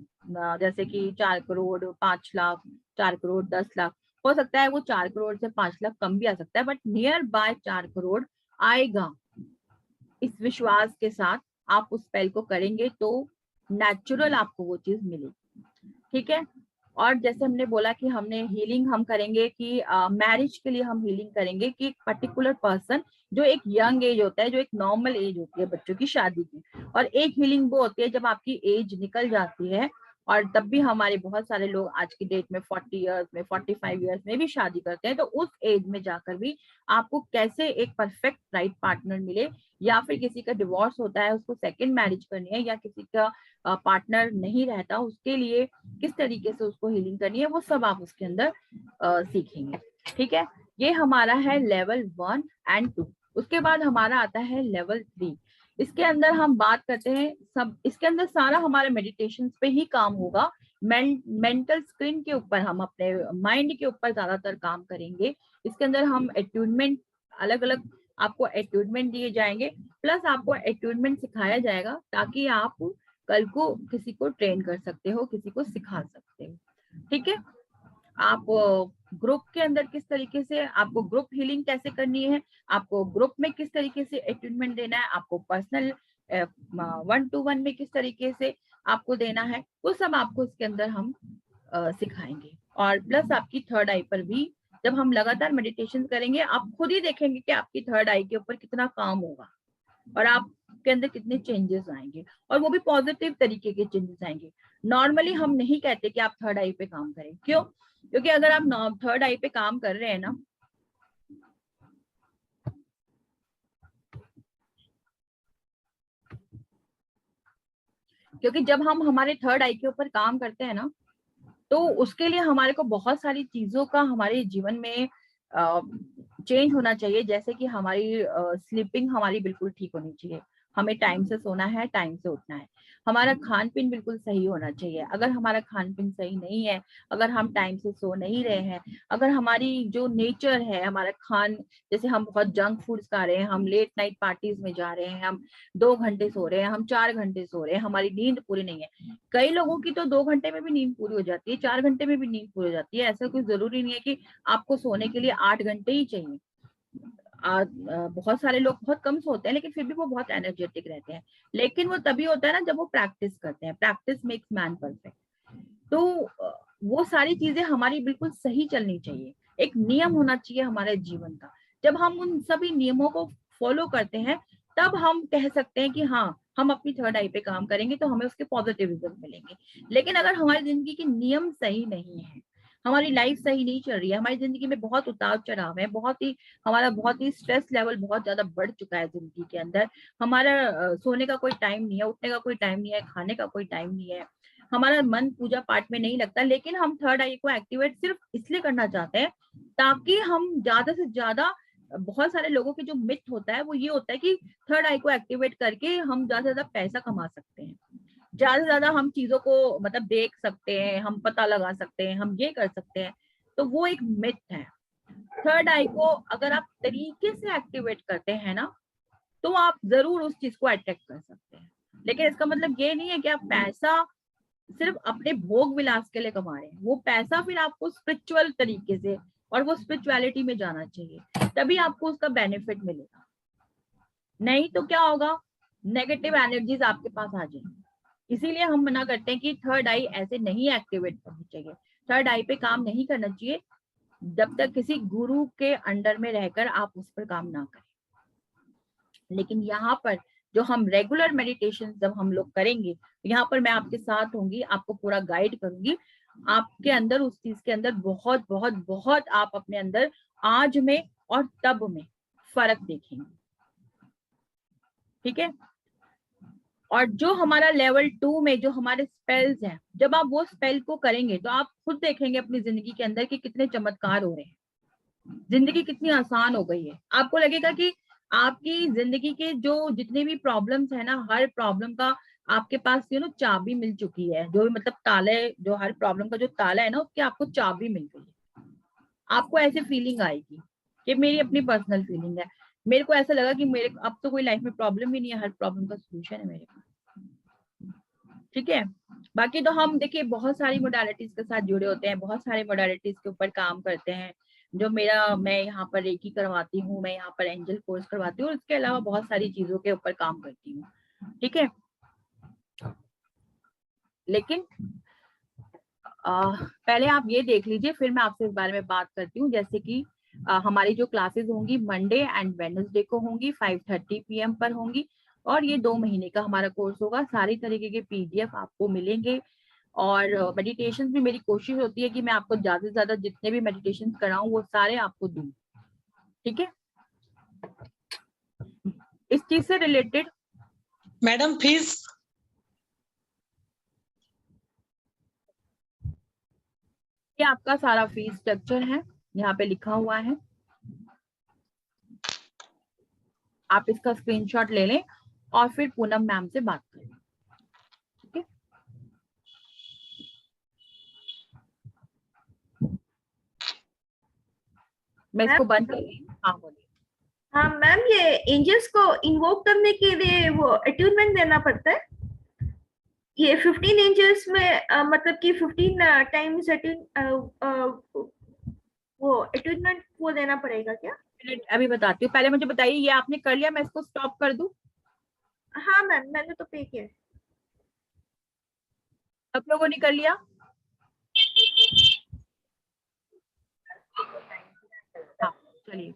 जैसे कि 4 करोड़ 5 लाख, 4 करोड़ 10 लाख, हो सकता है वो 4 करोड़ से 5 लाख कम भी आ सकता है, बट नियर बाय 4 करोड़ आएगा। इस विश्वास के साथ आप उस स्पेल को करेंगे तो नेचुरल आपको वो चीज मिलेगी। ठीक है। और जैसे हमने बोला कि हमने हीलिंग हम करेंगे कि मैरिज के लिए हम हीलिंग करेंगे कि एक पर्टिकुलर पर्सन, जो एक यंग एज होता है, जो एक नॉर्मल एज होती है बच्चों की शादी की, और एक हीलिंग वो होती है जब आपकी एज निकल जाती है, और तब भी हमारे बहुत सारे लोग आज की डेट में 40 इयर्स में 45 इयर्स में भी शादी करते हैं। तो उस एज में जाकर भी आपको कैसे एक परफेक्ट राइट पार्टनर मिले, या फिर किसी का डिवोर्स होता है उसको सेकंड मैरिज करनी है, या किसी का पार्टनर नहीं रहता, उसके लिए किस तरीके से उसको हीलिंग करनी है, वो सब आप उसके अंदर सीखेंगे। ठीक है। ये हमारा है लेवल 1 एंड 2। उसके बाद हमारा आता है लेवल 3। इसके अंदर हम बात करते हैं सब, इसके अंदर सारा हमारे मेडिटेशन पे ही काम होगा। मेंटल स्क्रीन के ऊपर हम अपने माइंड के ऊपर ज्यादातर काम करेंगे। इसके अंदर हम एट्यूनमेंट, अलग अलग आपको एट्यूनमेंट दिए जाएंगे, प्लस आपको एट्यूनमेंट सिखाया जाएगा ताकि आप कल को किसी को ट्रेन कर सकते हो, किसी को सिखा सकते हो। ठीक है। आप ग्रुप के अंदर किस तरीके से आपको ग्रुप हीलिंग कैसे करनी है, आपको ग्रुप में किस तरीके से एट्यूनमेंट देना है, आपको पर्सनल 1-to-1 में किस तरीके से आपको देना है, वो सब आपको इसके अंदर हम सिखाएंगे। और प्लस आपकी थर्ड आई पर भी जब हम लगातार मेडिटेशन करेंगे, आप खुद ही देखेंगे कि आपकी थर्ड आई के ऊपर कितना काम होगा और आपके अंदर कितने चेंजेस आएंगे, और वो भी पॉजिटिव तरीके के चेंजेस आएंगे। नॉर्मली हम नहीं कहते कि आप थर्ड आई पे काम करें। क्यों? क्योंकि अगर आप थर्ड आई पे काम कर रहे हैं ना, क्योंकि जब हम हमारे थर्ड आई के ऊपर काम करते हैं ना, तो उसके लिए हमारे को बहुत सारी चीजों का हमारे जीवन में चेंज होना चाहिए। जैसे कि हमारी स्लीपिंग हमारी बिल्कुल ठीक होनी चाहिए, हमें टाइम से सोना है, टाइम से उठना है, हमारा खान पीन बिल्कुल सही होना चाहिए। अगर हमारा खान पीन सही नहीं है, अगर हम टाइम से सो नहीं रहे हैं, अगर हमारी जो नेचर है, हमारा खान, जैसे हम बहुत जंक फूड्स खा रहे हैं, हम लेट नाइट पार्टीज में जा रहे हैं, हम 2 घंटे सो रहे हैं, हम 4 घंटे सो रहे हैं, हमारी नींद पूरी नहीं है। कई लोगों की तो 2 घंटे में भी नींद पूरी हो जाती है, 4 घंटे में भी नींद पूरी हो जाती है। ऐसा कोई जरूरी नहीं है कि आपको सोने के लिए 8 घंटे ही चाहिए। बहुत सारे लोग बहुत कम सोते हैं लेकिन फिर भी वो बहुत एनर्जेटिक रहते हैं, लेकिन वो तभी होता है ना जब वो प्रैक्टिस करते हैं। Practice makes man perfect. तो वो सारी चीजें हमारी बिल्कुल सही चलनी चाहिए, एक नियम होना चाहिए हमारे जीवन का। जब हम उन सभी नियमों को फॉलो करते हैं, तब हम कह सकते हैं कि हाँ, हम अपनी थर्ड आई पे काम करेंगे तो हमें उसके पॉजिटिव रिजल्ट मिलेंगे। लेकिन अगर हमारी जिंदगी के नियम सही नहीं है, हमारी लाइफ सही नहीं चल रही है, हमारी जिंदगी में बहुत उतार चढ़ाव है, हमारा बहुत ही स्ट्रेस लेवल बहुत ज्यादा बढ़ चुका है जिंदगी के अंदर, हमारा सोने का कोई टाइम नहीं है, उठने का कोई टाइम नहीं है, खाने का कोई टाइम नहीं है, हमारा मन पूजा पाठ में नहीं लगता, लेकिन हम थर्ड आई को एक्टिवेट सिर्फ इसलिए करना चाहते हैं ताकि हम ज्यादा से ज्यादा, बहुत सारे लोगों के जो मिथ होता है वो ये होता है कि थर्ड आई को एक्टिवेट करके हम ज्यादा से ज्यादा पैसा कमा सकते हैं, ज्यादा से ज्यादा हम चीजों को मतलब देख सकते हैं, हम पता लगा सकते हैं, हम ये कर सकते हैं। तो वो एक मिथ है। थर्ड आई को अगर आप तरीके से एक्टिवेट करते हैं ना, तो आप जरूर उस चीज को अट्रैक्ट कर सकते हैं। लेकिन इसका मतलब ये नहीं है कि आप पैसा सिर्फ अपने भोग विलास के लिए कमा रहे हैं। वो पैसा फिर आपको स्पिरिचुअल तरीके से, और वो स्पिरिचुअलिटी में जाना चाहिए, तभी आपको उसका बेनिफिट मिलेगा। नहीं तो क्या होगा, नेगेटिव एनर्जीज आपके पास आ जाएंगी। इसीलिए हम मना करते हैं कि थर्ड आई ऐसे नहीं एक्टिवेट करनी चाहिए, थर्ड आई पे काम नहीं करना चाहिए जब तक किसी गुरु के अंडर में रहकर आप उस पर काम ना करें। लेकिन यहाँ पर जो हम रेगुलर मेडिटेशन जब हम लोग करेंगे, यहाँ पर मैं आपके साथ होंगी, आपको पूरा गाइड करूंगी, आपके अंदर उस चीज के अंदर बहुत बहुत बहुत आप अपने अंदर आज में और तब में फर्क देखेंगे, ठीक है। और जो हमारा लेवल 2 में जो हमारे स्पेल्स हैं, जब आप वो स्पेल को करेंगे तो आप खुद देखेंगे अपनी जिंदगी के अंदर कि कितने चमत्कार हो रहे हैं, जिंदगी कितनी आसान हो गई है। आपको लगेगा कि आपकी जिंदगी के जो जितने भी प्रॉब्लम्स है ना, हर प्रॉब्लम का आपके पास चाबी मिल चुकी है। जो भी मतलब ताले, जो हर प्रॉब्लम का जो ताला है ना, उसकी आपको चाबी मिल गई है। आपको ऐसे फीलिंग आएगी, कि मेरी अपनी पर्सनल फीलिंग है। मेरे को ऐसा लगा कि मेरे अब तो कोई लाइफ में प्रॉब्लम ही नहीं है, हर प्रॉब्लम का सोल्यूशन है मेरे पास, ठीक है। बाकी तो हम देखिए बहुत सारी मोडालिटीज के साथ जुड़े होते हैं, बहुत सारे मोडालिटीज के ऊपर काम करते हैं। जो मैं यहाँ पर रेकी करवाती हूँ, मैं यहाँ पर एंजल कोर्स करवाती हूँ, इसके अलावा बहुत सारी चीजों के ऊपर काम करती हूँ, ठीक है। लेकिन पहले आप ये देख लीजिए, फिर मैं आपसे इस बारे में बात करती हूँ। जैसे कि हमारी जो क्लासेस होंगी मंडे एंड वेडनेसडे को होंगी, 5:30 PM पर होंगी। और ये 2 महीने का हमारा कोर्स होगा। सारी तरीके के PDF आपको मिलेंगे। और मेडिटेशन भी मेरी कोशिश होती है कि मैं आपको ज्यादा से ज्यादा जितने भी मेडिटेशन कराऊं वो सारे आपको दूं, ठीक है। इस चीज से रिलेटेड मैडम फीस ये आपका सारा फीस स्ट्रक्चर है, यहाँ पे लिखा हुआ है। आप इसका स्क्रीनशॉट ले लें और फिर पूनम मैम से बात करें, ठीक है। मैं इसको बंद कर रही हूँ। हाँ बोलिए। हाँ मैम, ये एंजल्स को इन्वोक करने के लिए वो अट्यूनमेंट देना पड़ता है। ये 15 एंजल्स में मतलब कि 15 टाइम्स वो अट्यूनमेंट वो देना पड़ेगा क्या? अभी बताती हूँ, पहले मुझे बताइए ये आपने कर लिया, मैं इसको स्टॉप कर दूं? हाँ मैम, मैंने तो पे किया। सब लोगों ने कर लिया? हाँ चलिए,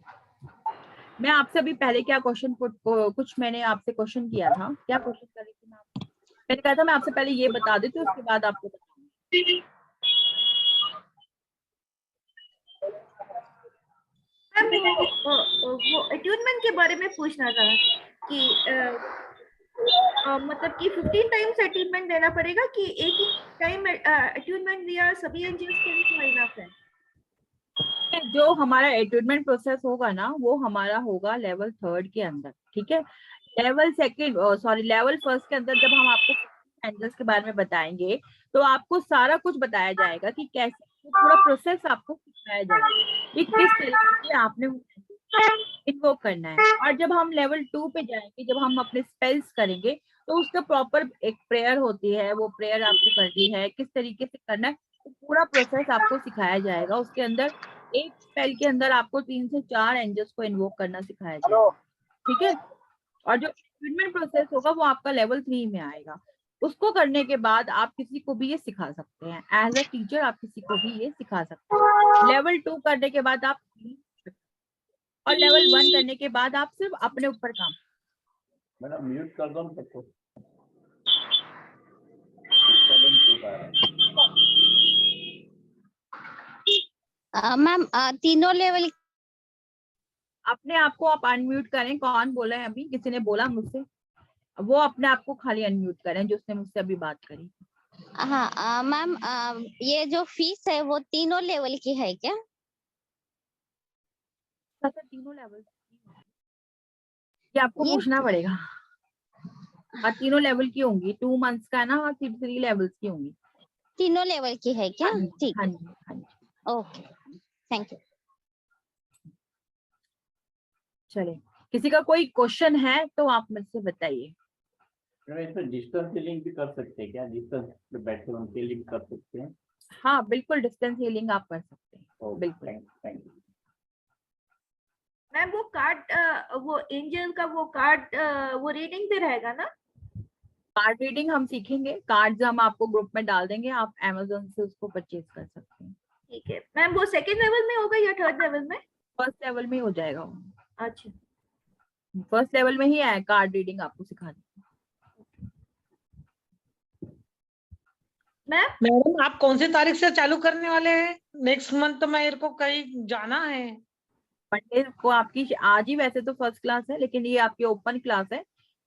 मैं आपसे अभी पहले क्या क्वेश्चन कुछ मैंने आपसे क्वेश्चन किया था। क्या क्वेश्चन कर रही थी मैं आपसे? मैंने कहा था मैं आपसे पहले ये बता देती हूँ, उसके बाद आपको बताऊंगी। मैम वो अट्यूनमेंट के बारे में पूछना था कि मतलब कि 15 टाइम्स अट्यूनमेंट देना पड़ेगा कि एक ही टाइम अट्यूनमेंट दिया सभी एंजल्स के लिए इनफ है? जो हमारा अट्यूनमेंट प्रोसेस होगा ना, वो हमारा होगा लेवल 3 के अंदर, ठीक है। लेवल 1 के अंदर जब हम आपको एंजल्स के बारे में बताएंगे तो आपको सारा कुछ बताया जाएगा कि कैसे पूरा प्रोसेस आपको सिखाया जाएगा कि किस तरीके से आपने इन्वोक करना है। और जब हम लेवल 2 पे जाएंगे, जब हम अपने स्पेल्स करेंगे, तो उसका प्रॉपर एक प्रेयर होती है, वो प्रेयर आपको करनी है, किस तरीके से करना है, तो पूरा प्रोसेस आपको सिखाया जाएगा। उसके अंदर एक स्पेल के अंदर आपको 3 से 4 एंजल्स को इन्वोक करना सिखाया जाएगा, ठीक है। और जो ट्रीटमेंट प्रोसेस होगा वो आपका लेवल 3 में आएगा। उसको करने के बाद आप किसी को भी ये सिखा सकते हैं, एज अ टीचर आप किसी को भी ये सिखा सकते हैं। लेवल 2 करने के बाद आप, और लेवल 1 करने के बाद आप सिर्फ अपने ऊपर काम। मैडम म्यूट कर दो ना सबको। मैम तीनों लेवल अपने आप को आप अनम्यूट करें। कौन बोला है अभी? किसी ने बोला मुझसे? वो अपने आप को खाली अनम्यूट करें जो उसने मुझसे अभी बात करी। हाँ मैम, ये जो फीस है वो तीनों लेवल की है क्या? तीनों लेवल ये आपको ये पूछना पड़ेगा। और तीनों लेवल की होंगी, 2 मंथ्स का ना, और 3 लेवल्स की होंगी। तीनों लेवल की है क्या? ठीक, हाँ जी, हाँ जी। Okay, thank you. चले, किसी का कोई क्वेश्चन है तो आप मुझसे बताइए। इसमें डिस्टेंस हीलिंग भी कर सकते हैं क्या? डिस्टेंस पे बैठे उनके लिए कर सकते हैं? हाँ बिल्कुल, डिस्टेंस हीलिंग आप कर सकते हैं, बिल्कुल। Thank you. मैम वो कार्ड वो एंजल का वो कार्ड वो रीडिंग पे रहेगा ना? कार्ड रीडिंग हम सीखेंगे, कार्ड्स हम आपको ग्रुप में डाल देंगे, आप Amazon से उसको परचेज कर सकते हैं। ठीक है मैम, वो सेकंड लेवल में होगा या थर्ड लेवल में? फर्स्ट लेवल में हो जाएगा वो। अच्छा, फर्स्ट लेवल में ही आया, कार्ड रीडिंग आपको सिखा दी। मैम मैडम आप कौन सी तारीख से चालू करने वाले हैं? नेक्स्ट मंथ तो मेरे को कहीं जाना है। मंडे को आपकी आज ही वैसे तो फर्स्ट क्लास है, लेकिन ये आपकी ओपन क्लास है,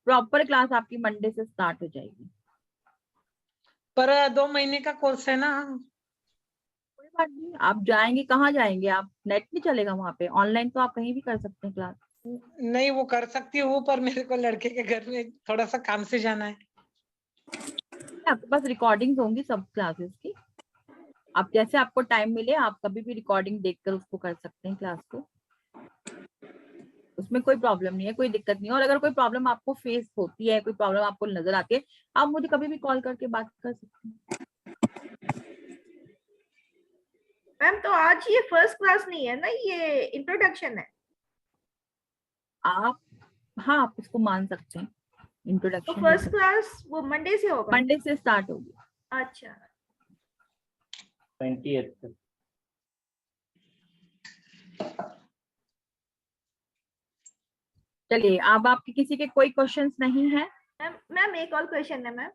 प्रॉपर क्लास आपकी मंडे से स्टार्ट हो जाएगी। पर 2 महीने का कोर्स है ना। कोई बात नहीं, आप जाएंगे, कहाँ जाएंगे आप? नेट नहीं चलेगा वहां पे, ऑनलाइन तो आप कहीं भी कर सकते हैं क्लास। नहीं वो कर सकती हूँ, पर मेरे को लड़के के घर में थोड़ा सा काम से जाना है। आपके पास रिकॉर्डिंग्स होंगी सब क्लासेस की, आप जैसे आपको टाइम मिले आप कभी भी रिकॉर्डिंग देखकर उसको कर सकते हैं क्लास को, उसमें कोई प्रॉब्लम नहीं है, कोई दिक्कत नहीं है। और अगर कोई प्रॉब्लम आपको फेस होती है, कोई प्रॉब्लम आपको नजर आती है, आप मुझे कभी भी कॉल करके बात कर सकते हैं। मैम तो आज ये फर्स्ट क्लास नहीं है ना, ये इंट्रोडक्शन है। आप हाँ, आप इसको मान सकते हैं तो इंट्रोडक्शन। फर्स्ट क्लास वो मंडे से होगा? मंडे से स्टार्ट होगी। अच्छा 20th तक। चलिए, अब आपके किसी के कोई क्वेश्चंस नहीं है? मैम एक और क्वेश्चन है मैम।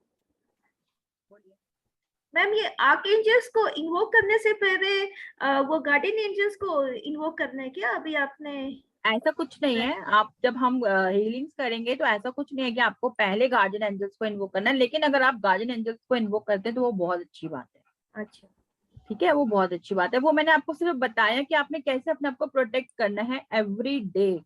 मैम ये आर्कएंजल्स को इन्वोक करने से पहले वो गार्डियन एंजल्स को इन्वोक करना है क्या? अभी आपने ऐसा कुछ नहीं है, आप जब हम हीलिंग्स करेंगे तो ऐसा कुछ नहीं है कि आपको पहले गार्डियन एंजल्स को इन्वोक करना है, लेकिन अगर आप गार्डियन एंजल्स को इन्वोक करते हैं तो वो बहुत अच्छी बात है। अच्छा ठीक है, वो बहुत अच्छी बात है। वो मैंने आपको सिर्फ बताया कि आपने कैसे अपने आप को प्रोटेक्ट करना है एवरी डे।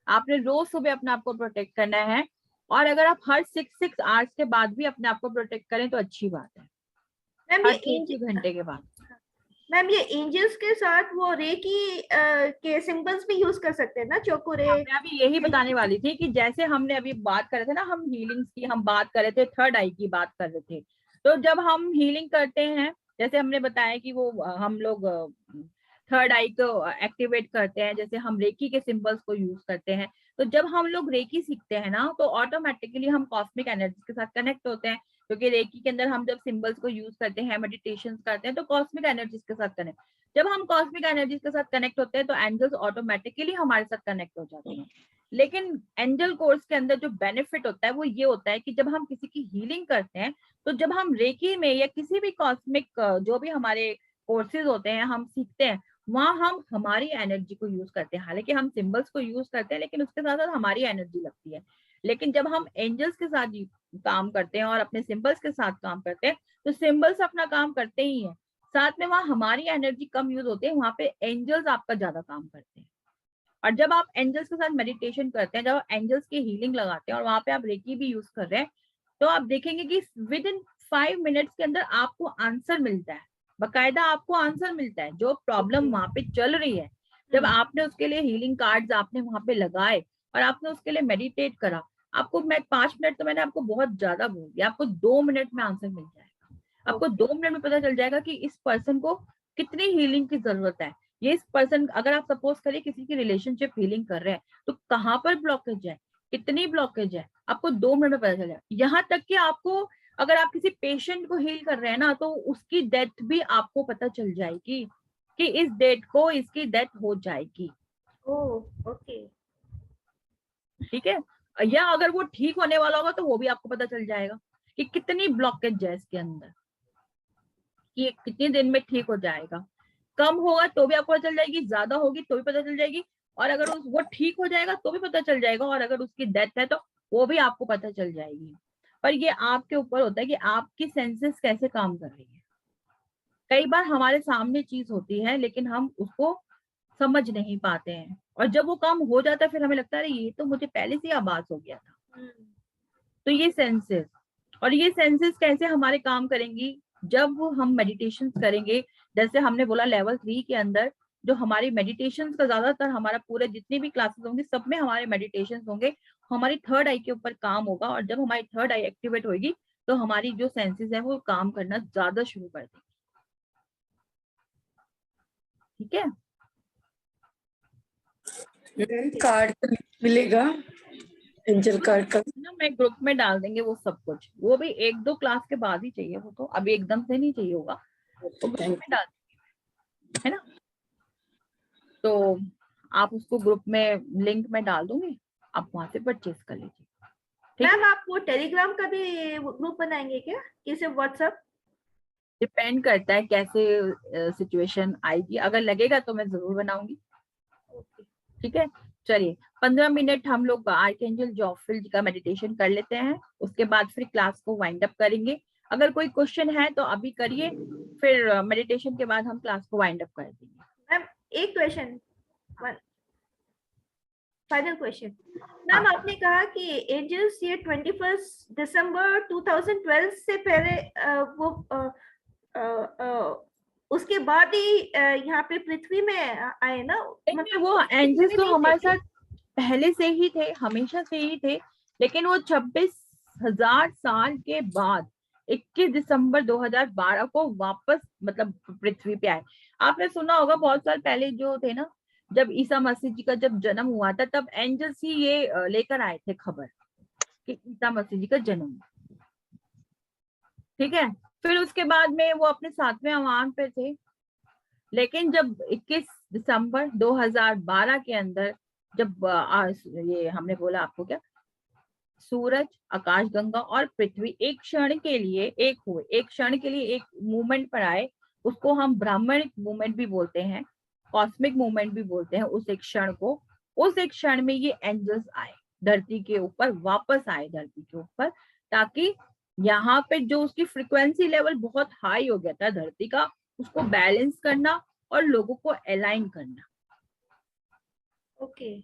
आपने रोज सुबह अपने आप को प्रोटेक्ट करना है, और अगर आप हर 6 आवर्स के बाद भी अपने आप को प्रोटेक्ट करें तो अच्छी बात है, मैम हर ये 6 घंटे के बाद। मैम ये एंजल्स के साथ वो रेकी के सिंबल्स भी यूज कर सकते हैं ना, चोको रे? मैं अभी यही बताने वाली थी कि जैसे हमने अभी बात कर रहे थे ना, हम हीलिंग्स की हम बात कर रहे थे, थर्ड आई की बात कर रहे थे। तो जब हम हीलिंग करते हैं, जैसे हमने बताया कि वो हम लोग थर्ड आई को एक्टिवेट करते हैं, जैसे हम रेकी के सिंबल्स को यूज करते हैं। तो जब हम लोग रेकी सीखते हैं ना, तो ऑटोमेटिकली हम कॉस्मिक एनर्जी के साथ कनेक्ट होते हैं, क्योंकि रेकी के अंदर हम जब सिंबल्स को यूज करते हैं, मेडिटेशन करते हैं, तो कॉस्मिक एनर्जीज के साथ कनेक्ट, जब हम कॉस्मिक एनर्जीज के साथ कनेक्ट होते हैं तो एंजल्स ऑटोमेटिकली हमारे साथ कनेक्ट हो जाते हैं। लेकिन एंजल कोर्स के अंदर जो बेनिफिट होता है वो ये होता है कि जब हम किसी की हीलिंग करते हैं, तो जब हम रेकी में या किसी भी कॉस्मिक जो भी हमारे कोर्सेज होते हैं हम सीखते हैं, वहां हम हमारी एनर्जी को यूज करते हैं। हालांकि हम सिंबल्स को यूज करते हैं, लेकिन उसके साथ साथ हमारी एनर्जी लगती है। लेकिन जब हम एंजल्स के साथ काम करते हैं और अपने सिंबल्स के साथ काम करते हैं, तो सिंबल्स अपना काम करते ही हैं, साथ में वहां हमारी एनर्जी कम यूज होती है, वहां पे एंजल्स आपका ज्यादा काम करते हैं। और जब आप एंजल्स के साथ मेडिटेशन करते हैं, जब आप एंजल्स की हीलिंग लगाते हैं और वहां पे आप रेकी भी यूज कर रहे हैं, तो आप देखेंगे कि विद इन 5 मिनट्स के अंदर आपको आंसर मिलता है, बकायदा आपको आंसर मिलता है जो प्रॉब्लम वहां पे चल रही है। जब आपने उसके लिए हीलिंग कार्ड्स आपने वहां पे लगाए और आपने उसके लिए मेडिटेट करा, आपको मैं 5 मिनट तो मैंने आपको बहुत ज्यादा बोल दिया, आपको 2 मिनट में आंसर मिल जाएगा। आपको 2 मिनट में पता चल जाएगा कि इस पर्सन को कितनी हीलिंग की जरूरत है। ये इस पर्सन, अगर आप सपोज करिए किसी की रिलेशनशिप हीलिंग कर रहे हैं, तो कहाँ पर ब्लॉकेज है, कितनी ब्लॉकेज है, आपको 2 मिनट में पता चल जाएगा। यहाँ तक कि आपको, अगर आप किसी पेशेंट को हील कर रहे हैं ना, तो उसकी डेथ भी आपको पता चल जाएगी कि इस डेट को इसकी डेथ हो जाएगी। ओह ओके ठीक है, या अगर वो ठीक होने वाला होगा तो वो भी आपको पता चल जाएगा कि कितनी ब्लॉकेज है इसके अंदर, कि ये कितने दिन में ठीक हो जाएगा। कम होगा तो भी आपको पता चल जाएगी, ज्यादा होगी तो भी पता चल जाएगी, और अगर वो ठीक हो जाएगा तो भी पता चल जाएगा, और अगर उसकी डेथ है तो वो भी आपको पता चल जाएगी। पर ये आपके ऊपर होता है कि आपकी सेंसेस कैसे काम कर रही है। कई बार हमारे सामने चीज होती है लेकिन हम उसको समझ नहीं पाते हैं, और जब वो काम हो जाता है फिर हमें लगता है ये तो मुझे पहले से ही आभास हो गया था। तो ये सेंसेस, और ये सेंसेस कैसे हमारे काम करेंगी, जब वो हम मेडिटेशन करेंगे। जैसे हमने बोला लेवल 3 के अंदर जो हमारी मेडिटेशन का ज्यादातर हमारा पूरे जितनी भी क्लासेस होंगे सब में हमारे मेडिटेशन होंगे, हमारी थर्ड आई के ऊपर काम होगा, और जब हमारी थर्ड आई एक्टिवेट होगी तो हमारी जो सेंसेस है वो काम करना ज्यादा शुरू कर देंगे। ठीक है, कार्ड मिलेगा एंजल कार्ड का? ना मैं ग्रुप में डाल देंगे वो सब कुछ, वो भी 1-2 क्लास के बाद ही चाहिए, वो तो अभी एकदम से नहीं चाहिए होगा, तो ग्रुप में डाल देंगे, है ना। तो आप उसको ग्रुप में लिंक में डाल दूंगी, आप वहां से परचेज कर लीजिए। मैम आप वो टेलीग्राम का भी ग्रुप बनाएंगे क्या कि सिर्फ व्हाट्सएप? डिपेंड करता है कैसे सिचुएशन आएगी, अगर लगेगा तो मैं जरूर बनाऊंगी। ओके ठीक है, चलिए 15 मिनट हम लोग आर्कएंजल जॉफिल जी का मेडिटेशन कर लेते हैं, उसके बाद फिर क्लास को वाइंड अप करेंगे। अगर कोई क्वेश्चन है तो अभी करिए, फिर मेडिटेशन के बाद हम क्लास को वाइंड अप कर देंगे। मैम एक क्वेश्चन, फाइनल क्वेश्चन। मैम आपने कहा कि एंजल्स ये 21 दिसंबर 2012 से पहले वो उसके बाद ही यहाँ पे पृथ्वी में आए ना? लेकिन वो एंजल्स तो हमारे साथ पहले से ही थे, हमेशा से ही थे, लेकिन वो 26,000 साल के बाद 21 दिसंबर 2012 को वापस मतलब पृथ्वी पे आए। आपने सुना होगा बहुत साल पहले जो थे ना, जब ईसा मसीह जी का जब जन्म हुआ था, तब एंजल्स ही ये लेकर आए थे खबर कि ईसा मसीह जी का जन्म। ठीक है, फिर उसके बाद में वो अपने 7वें आह्वान पे थे, लेकिन जब 21 दिसंबर 2012 के अंदर जब ये हमने बोला आपको क्या, सूरज, आकाशगंगा और पृथ्वी एक क्षण के लिए एक हुए, एक क्षण के लिए एक मूवमेंट पर आए, उसको हम ब्राह्मणिक मूवमेंट भी बोलते हैं, कॉस्मिक मूवमेंट भी बोलते हैं उस एक क्षण को। उस एक क्षण में ये एंजल्स आए धरती के ऊपर, वापस आए धरती के ऊपर, ताकि यहाँ पे जो उसकी फ्रिक्वेंसी लेवल बहुत हाई हो गया था धरती का, उसको बैलेंस करना और लोगों को अलाइन करना। ओके।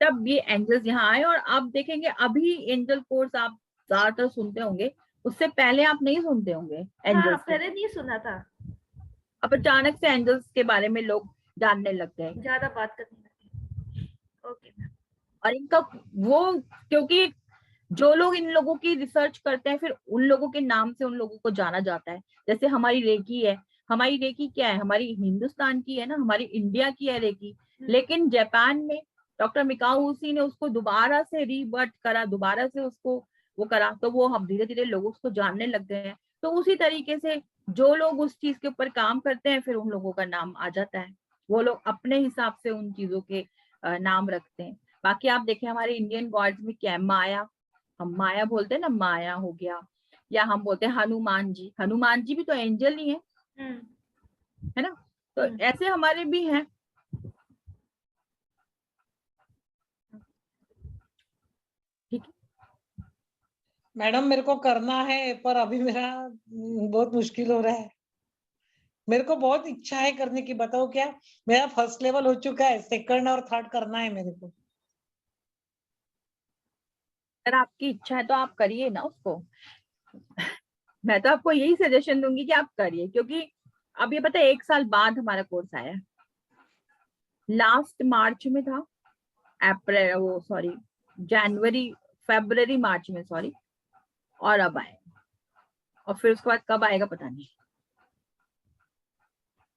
तब ये एंजल्स यहाँ आए। और आप देखेंगे अभी एंजल कोर्स आप ज्यादातर सुनते होंगे, उससे पहले आप नहीं सुनते होंगे हाँ, एंजल्स के। पहले नहीं सुना था, अब अचानक से एंजल्स के बारे में लोग जानने लग गए ज्यादा बात करने लगे। Okay ma'am. और इनका वो, क्योंकि जो लोग इन लोगों की रिसर्च करते हैं, फिर उन लोगों के नाम से उन लोगों को जाना जाता है। जैसे हमारी रेकी है, हमारी रेकी क्या है, हमारी हिंदुस्तान की है ना, हमारी इंडिया की है रेकी, लेकिन जापान में डॉक्टर मिकाओ उसी ने उसको दोबारा से रीबर्थ करा, दोबारा से उसको वो करा, तो वो हम धीरे धीरे लोग उसको जानने लग गए हैं। तो उसी तरीके से जो लोग उस चीज के ऊपर काम करते हैं, फिर उन लोगों का नाम आ जाता है, वो लोग अपने हिसाब से उन चीजों के नाम रखते हैं। बाकी आप देखें हमारे इंडियन गॉड्स में क्या है, माया, हम माया बोलते हैं ना, माया हो गया, या हम बोलते हैं हनुमान जी, हनुमान जी भी तो एंजल ही है ना। तो ऐसे हमारे भी हैं। ठीक है मैडम मेरे को करना है, पर अभी मेरा बहुत मुश्किल हो रहा है। मेरे को बहुत इच्छा है करने की, बताओ क्या। मेरा फर्स्ट लेवल हो चुका है, सेकंड और थर्ड करना है मेरे को। अगर आपकी इच्छा है तो आप करिए ना उसको। मैं तो आपको यही सजेशन दूंगी कि आप करिए, क्योंकि अब ये पता है 1 साल बाद हमारा कोर्स आया है, लास्ट मार्च में था, अप्रैल वो सॉरी जनवरी फरवरी मार्च में सॉरी, और अब आए, और फिर उसके बाद कब आएगा पता नहीं।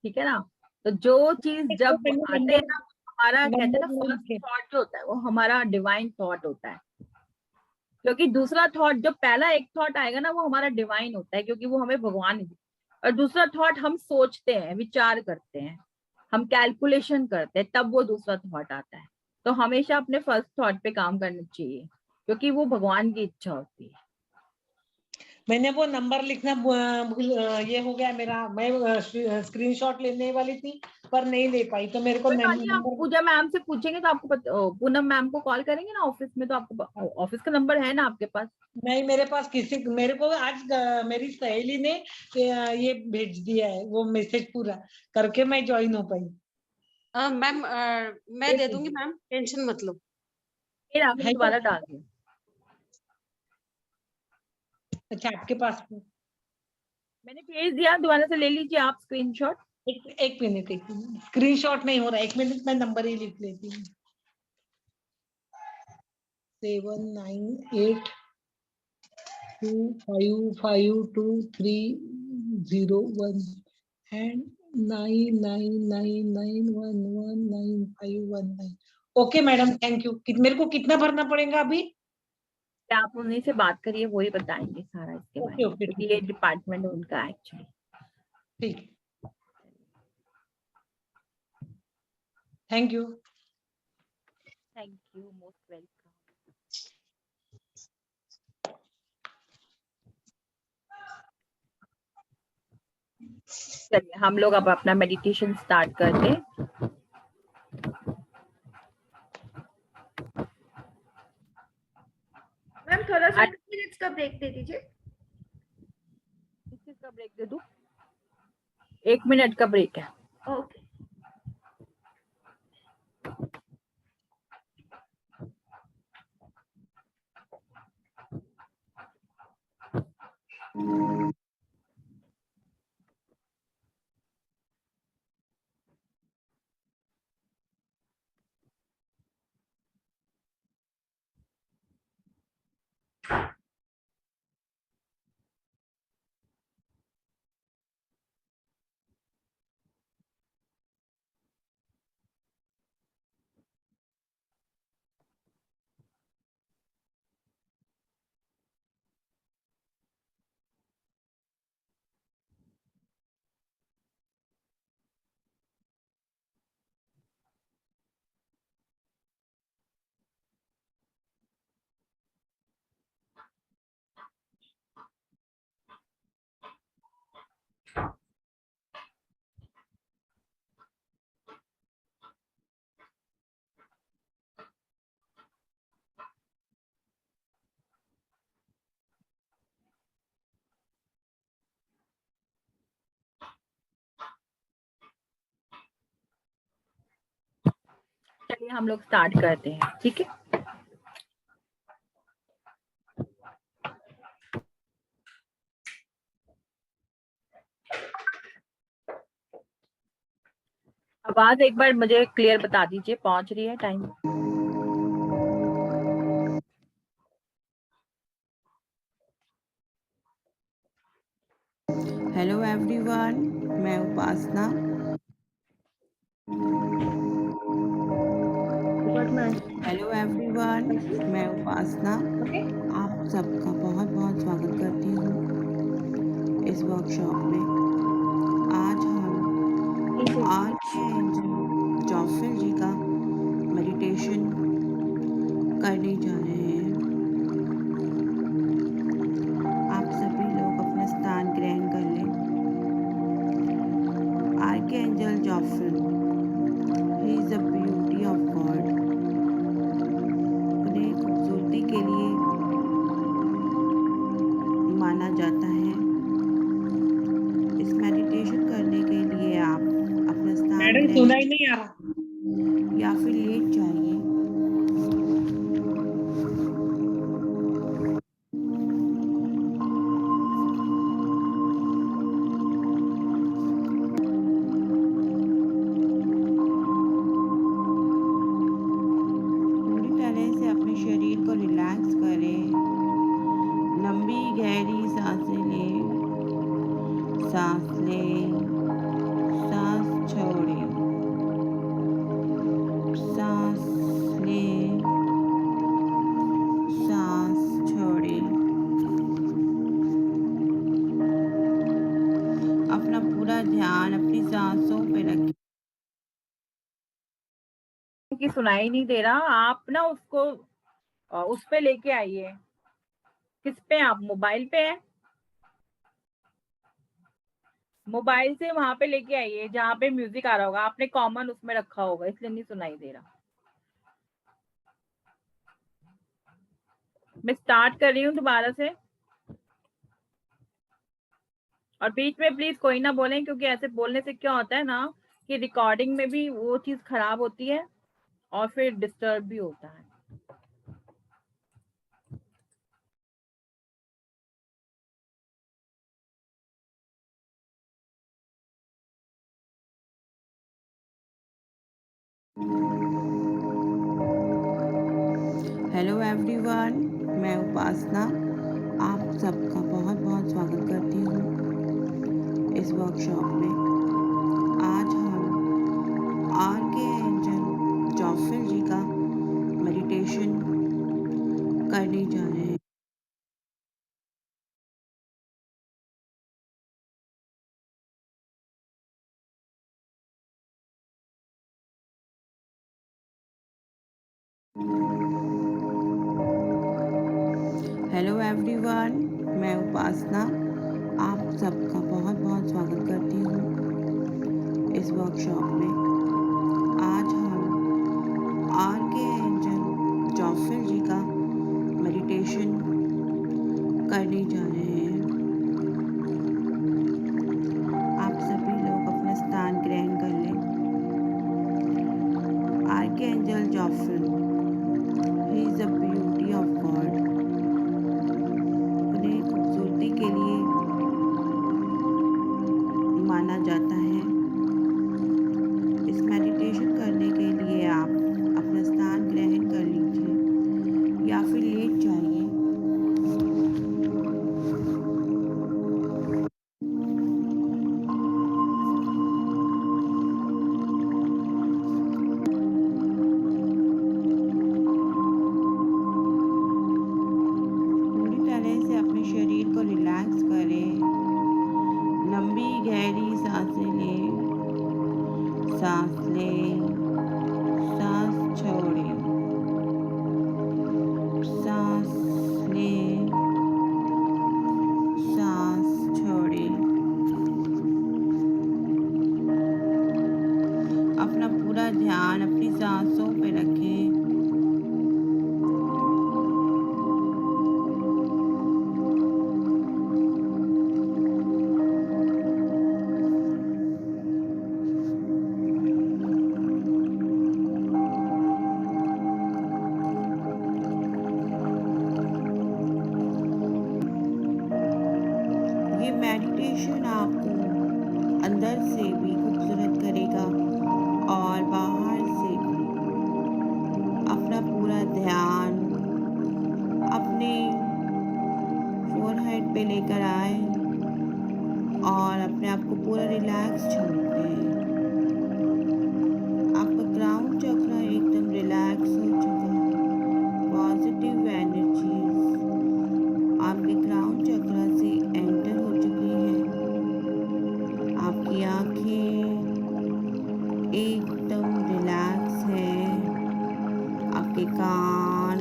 ठीक है ना, तो जो चीज जब आते हैं ना, हमारा कहते हैं ना फर्स्ट थॉट जो होता है वो हमारा डिवाइन थॉट होता है, क्योंकि दूसरा थॉट, जब पहला एक थॉट आएगा ना वो हमारा डिवाइन होता है, क्योंकि वो हमें भगवान, और दूसरा थॉट हम सोचते हैं, विचार करते हैं, हम कैलकुलेशन करते हैं, तब वो दूसरा थॉट आता है। तो हमेशा अपने फर्स्ट थॉट पे काम करना चाहिए, क्योंकि वो भगवान की इच्छा होती है। मैंने वो नंबर लिखना ये हो गया मेरा, मैं स्क्रीनशॉट लेने वाली थी पर नहीं ले पाई, तो मेरे को कोई बात नहीं, आप नंबर। पूजा मैम से पूछेंगे तो आपको पूनम मैम को कॉल करेंगे ना ऑफिस में, तो आपको ऑफिस का नंबर है ना आपके पास? नहीं मेरे पास किसी, मेरे को आज मेरी सहेली ने ये भेज दिया है वो मैसेज, पूरा करके मैं ज्वाइन हो पाई। मैम मैं दे दूंगी मैम, टेंशन मत लो। फिर आपने दोबारा डाल दिया। अच्छा आपके पास मैंने भेज दिया, दोबारा से ले लीजिए आप स्क्रीनशॉट। एक मिनट स्क्रीनशॉट नहीं हो रहा, 1 मिनट में नंबर ही लिख लेती हूँ। 7982552301 and 9999119519। Okay madam, thank you. मेरे को कितना भरना पड़ेगा अभी? आप उन्हीं से बात करिए, वही बताएंगे सारा इसके बारे में, क्योंकि ये डिपार्टमेंट उनका एक्चुअली। ठीक, thank you. Thank you, most welcome. चलिए हम लोग अब अपना मेडिटेशन स्टार्ट करते हैं। थोड़ा सा I- 2 मिनट्स का ब्रेक दे दीजिए। किस चीज का ब्रेक दे दूं? 1 मिनट का ब्रेक है। ओके। चलिए हम लोग स्टार्ट करते हैं, ठीक है। आवाज एक बार मुझे क्लियर बता दीजिए, पहुंच रही है टाइम? हेलो एवरीवन, मैं उपासना। हेलो एवरीवन, मैं उपासना आप सबका बहुत बहुत स्वागत करती हूँ इस वर्कशॉप में। आज हम आर्कएंजल जॉफिल जी का मेडिटेशन करने जा रहे हैं। आप सभी लोग अपना स्थान ग्रहण कर लें। Archangel Jophiel, he is the beauty of God. उन्हें खूबसूरती के लिए माना जाता है। इस मेडिटेशन करने के लिए आप अपना स्थान मैडम ग्रहण सुनाई नहीं आ रहा। या फिर लेट जाइए। पूरी तरह से अपने शरीर को रिलैक्स करें। लंबी गहरी सांसें लें, सांस लें, सांस छोड़ें, सांस लें, सांस छोड़ें। अपना पूरा ध्यान अपनी सांसों पे रखें। कि सुनाई नहीं दे रहा, आप ना उसको उस पे लेके आइए। किस पे? आप मोबाइल पे है? मोबाइल से वहां पे लेके आइए जहाँ पे म्यूजिक आ रहा होगा। आपने कॉमन उसमें रखा होगा, इसलिए नहीं सुनाई दे रहा। मैं स्टार्ट कर रही हूँ दोबारा से, और बीच में प्लीज कोई ना बोलें, क्योंकि ऐसे बोलने से क्या होता है ना कि रिकॉर्डिंग में भी वो चीज खराब होती है और फिर डिस्टर्ब भी होता है। हेलो एवरीवन, मैं उपासना आप सबका बहुत बहुत स्वागत करती हूँ इस वर्कशॉप में। आज हम आर्कएंजल जॉफिल जी का मेडिटेशन करने जा रहे हैं। हेलो एवरीवन, मैं उपासना आप सबका बहुत बहुत स्वागत करती हूँ इस वर्कशॉप में। आज हम आर्कएंजल जॉफिल जी का मेडिटेशन करने जा रहे हैं। आप सभी लोग अपना स्थान ग्रहण कर लें। Archangel Jophiel, he is the beauty of God. उन्हें खूबसूरती के लिए माना जाता है। इस मेडिटेशन करने के लिए आप अपना स्थान ग्रहण कर लीजिए या फिर लेट जाइए। पूरी तरह से अपने शरीर को रिलैक्स करें। लंबी गहरी सांसें लें, सांस लें, सांस छोड़ें, सांस लें, सांस छोड़ें। अपना पूरा ध्यान अपनी सांसों पे रखें। ये मेडिटेशन आपको अंदर से भी खूबसूरत करेगा और बाहर से भी। अपना पूरा ध्यान अपने फोरहेड पे लेकर आए और अपने आप को पूरा रिलैक्स छोड़ते हैं। आपका क्राउन चक्र एकदम रिलैक्स हो चुका है। पॉजिटिव एनर्जीज आपके क्राउन चक्र से एंटर हो चुकी है। आपकी आंखें एकदम रिलैक्स है। आपके कान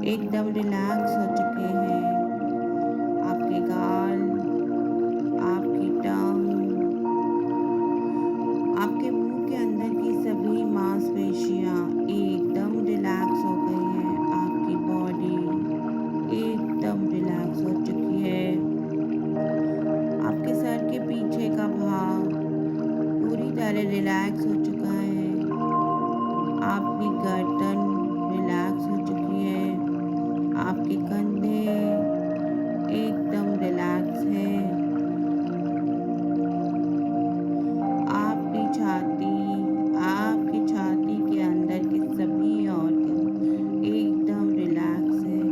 एकदम रिलैक्स हो चुके हैं। आपके गाल, आपकी टंग, आपके मुंह के अंदर की सभी मांसपेशियां एकदम रिलैक्स हो गई हैं। आपकी बॉडी एकदम रिलैक्स हो चुकी है। आपके सर के पीछे का भाग पूरी तरह रिलैक्स हो चुका है। आपकी गर्दन रिलैक्स हो चुकी है। आपके कंधे एकदम रिलैक्स है। आपकी छाती के अंदर के सभी ऑर्गन एकदम रिलैक्स है।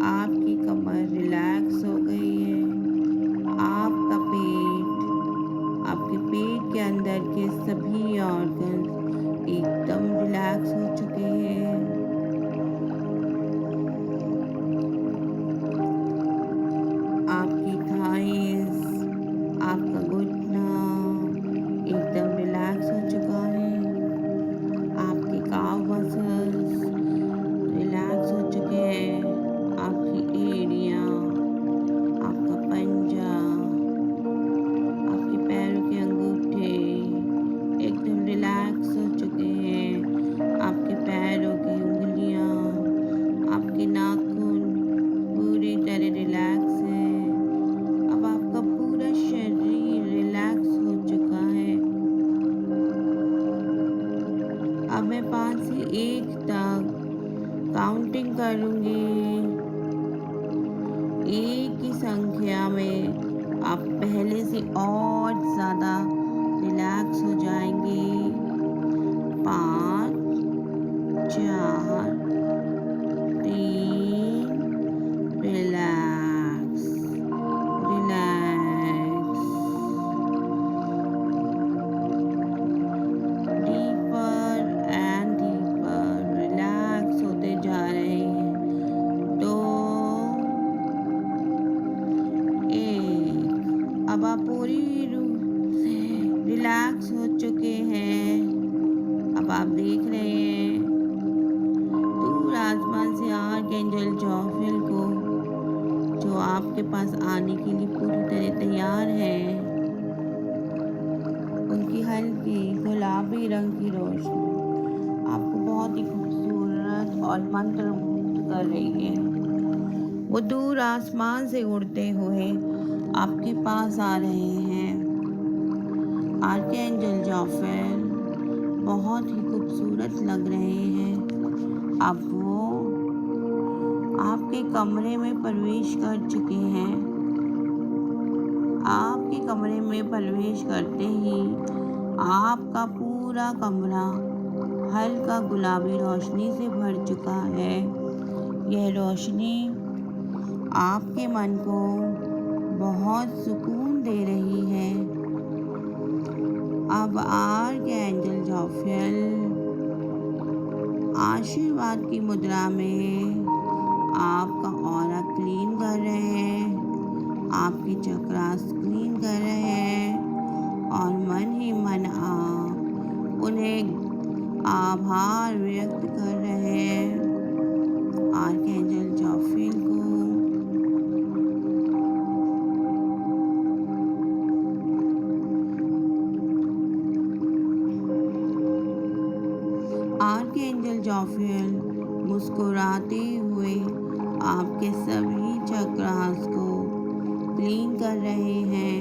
आपकी कमर रिलैक्स हो गई है। आपका आपके पेट के अंदर के सभी ऑर्गन एकदम रिलैक्स हो चुके हैं। आपकी थाइस, आपका घुटना एकदम रिलैक्स हो चुका है। आपके काव मसल्स रिलैक्स हो चुके हैं। आपकी एड़ियाँ, आपका पंजा, आपके पैरों के अंगूठे एकदम रिलैक्स हो चुके हैं। आपके पैरों की उंगलियां, आपके नाखून पूरी तरह रिलैक्स है। अब आपका पूरा शरीर रिलैक्स हो चुका है। अब मैं 5 से 1 तक काउंटिंग करूंगी। 1 की संख्या में आप पहले से और ज़्यादा रिलैक्स हो जाएंगे। 5, 4, 3, relax, relax, deeper and deeper relax होते जा रहे हैं। 2, 1। अब आप पूरी रूह से रिलैक्स हो चुके हैं। अब आप देख रहे हैं दूर आसमान से आर्कएंजल जोफिल को, जो आपके पास आने के लिए पूरी तरह तैयार है। उनकी हल्की गुलाबी रंग की रोशनी आपको बहुत ही खूबसूरत और मंत्रमुग्ध कर रही है। वो दूर आसमान से उड़ते हुए आपके पास आ रहे हैं। आर्कएंजल जोफेल बहुत ही खूबसूरत लग रहे हैं। अब वो आपके कमरे में प्रवेश कर चुके हैं। आपके कमरे में प्रवेश करते ही आपका पूरा कमरा हल्का गुलाबी रोशनी से भर चुका है। यह रोशनी आपके मन को बहुत सुकून दे रही है। अब आर्कएंजल जोफेल आशीर्वाद की मुद्रा में आपका ऑरा क्लीन कर रहे हैं, आपके चक्रास क्लीन कर रहे हैं और मन ही मन आप उन्हें आभार व्यक्त कर रहे हैं आर्कएंजल जोफेल को। आर्कएंजल जोफेल मुस्कुराते हुए आपके सभी चक्रास को क्लीन कर रहे हैं,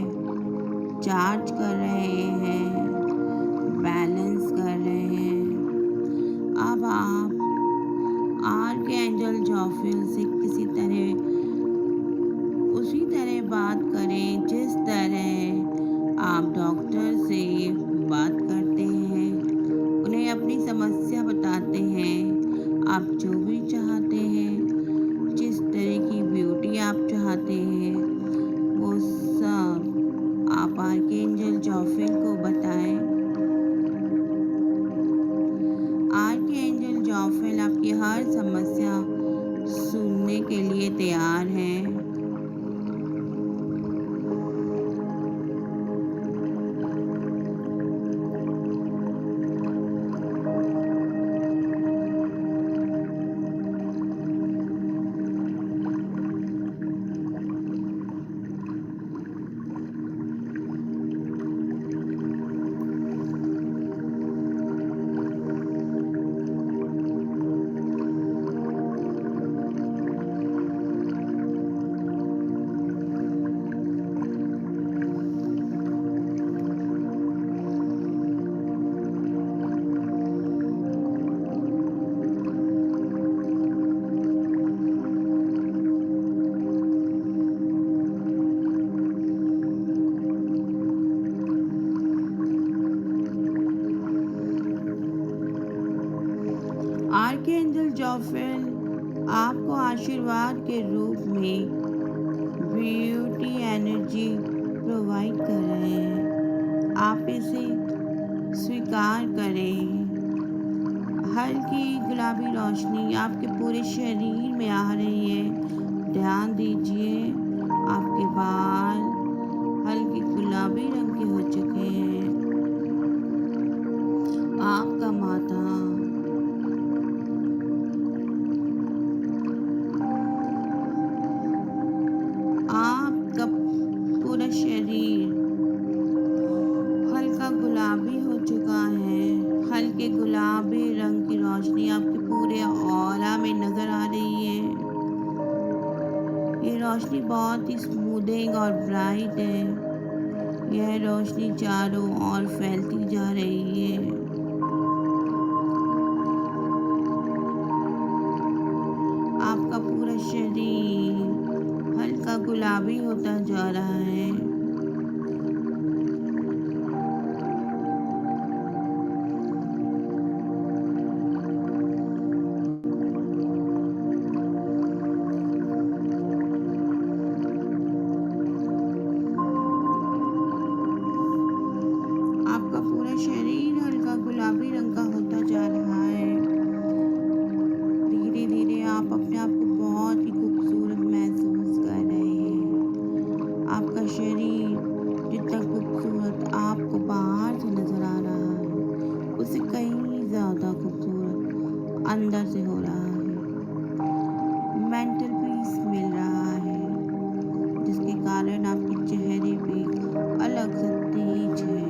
चार्ज कर रहे हैं, बैलेंस कर रहे हैं। अब आप आर्कएंजल जोफेल से उसी तरह बात करें जिस तरह आप डॉक्टर से बात करते हैं। उन्हें अपनी समस्या बताते हैं, आप जो भी चाहते हैं, जिस तरह की ब्यूटी आप चाहते हैं, वो सब आप आर्कएंजल जोफेल को बताएं। आर्कएंजल जोफेल आपकी हर समस्या सुनने के लिए तैयार हैं। आर्कएंजल जोफेल आपको आशीर्वाद के रूप में ब्यूटी एनर्जी प्रोवाइड कर रहे हैं। आप इसे स्वीकार करें। हल्की गुलाबी रोशनी आपके पूरे शरीर में आ रही है। ध्यान दीजिए, आपके बाल हल्के गुलाबी रंग के हो चुके हैं। आपका माथा आपका पूरा शरीर हल्का गुलाबी हो चुका है। हल्के गुलाबी रंग की रोशनी आपके पूरे ऑरा में नजर आ रही है। ये रोशनी बहुत ही स्मूथिंग और ब्राइट है। यह रोशनी चारों ओर फैलती जा रही है। आपका पूरा शरीर हल्का गुलाबी होता जा रहा है। आपका पूरा शरीर हल्का गुलाबी रंग का होता जा रहा है। धीरे धीरे आप अपने आप को बहुत ही खूबसूरत महसूस कर रहे हैं। आपका शरीर जितना खूबसूरत आपको बाहर से नजर आ रहा है, उससे कहीं ज़्यादा खूबसूरत अंदर से हो रहा है। मेंटल पीस मिल रहा है, जिसके कारण आपके चेहरे पे अलग सा तेज है।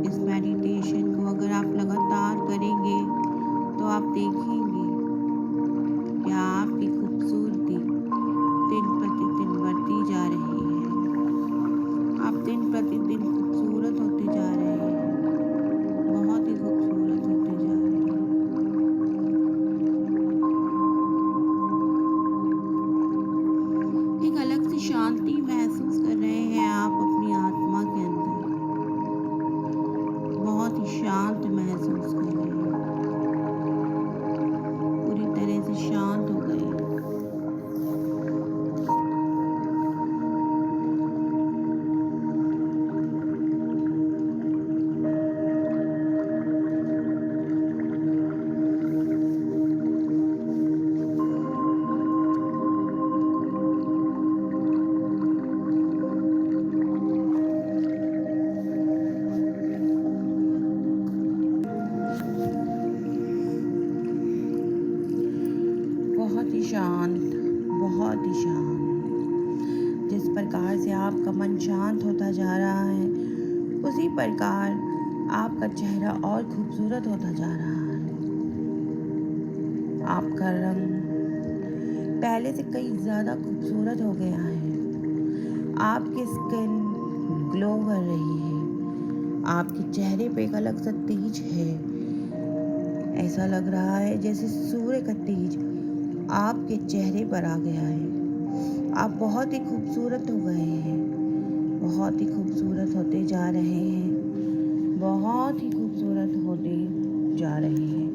इस मेडिटेशन को अगर आप लगातार करेंगे तो आप देखेंगे शांत, बहुत ही शांत। जिस प्रकार से आपका मन शांत होता जा रहा है, उसी प्रकार आपका चेहरा और खूबसूरत होता जा रहा है। आपका रंग पहले से कई ज़्यादा खूबसूरत हो गया है। आपकी स्किन ग्लो कर रही है। आपके चेहरे पे एक अलग सा तेज है। ऐसा लग रहा है जैसे सूर्य का तेज आपके चेहरे पर आ गया है। आप बहुत ही खूबसूरत हो गए हैं, बहुत ही खूबसूरत होते जा रहे हैं, बहुत ही खूबसूरत होते जा रहे हैं।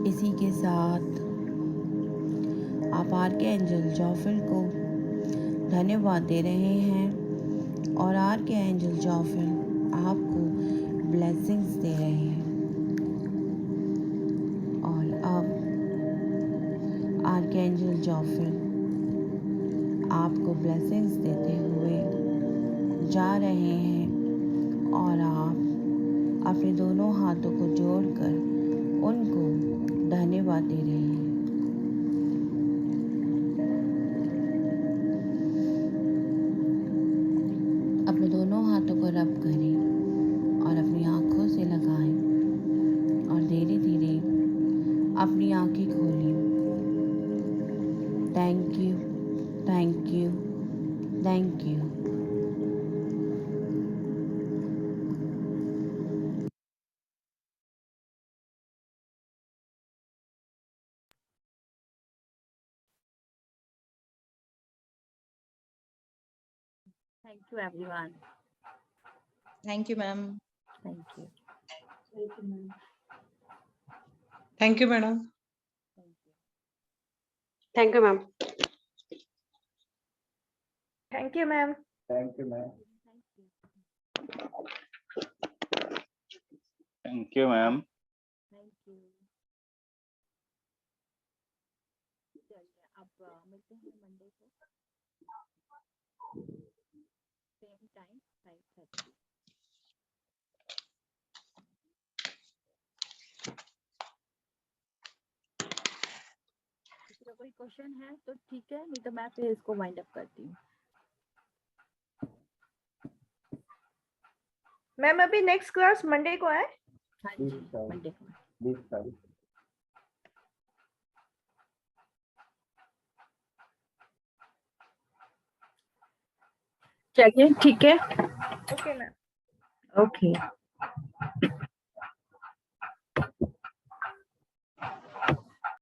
इसी के साथ आप आर्कएंजल जोफिल को धन्यवाद दे रहे हैं और आर्कएंजल जोफिल आपको ब्लेसिंग्स दे रहे हैं। और अब आर्कएंजल जोफिल आपको ब्लेसिंग्स देते हुए जा रहे हैं और आप अपने दोनों हाथों को जोड़कर उनको धन्यवाद दे रहे हैं। अपने दोनों हाथों को रब करें और अपनी आँखों से लगाएं और धीरे धीरे अपनी आँखें खोलें। Thank you, thank you, thank you. Thank you, everyone. Thank you, ma'am. Thank you. Thank you madam. Thank you ma'am. Thank you ma'am. Thank you ma'am. Thank you ma'am. Thank you. चलिए अब मिलते हैं मंडे को सेम टाइम 5:30। किसी का कोई क्वेश्चन है तो ठीक है, नहीं तो मैं फिर इसको वाइंड अप करती हूँ। मैम अभी नेक्स्ट क्लास मंडे को है? हाँ जी, मंडे को। 20 तारीख। चलिए ठीक है। Okay ma'am. ओके।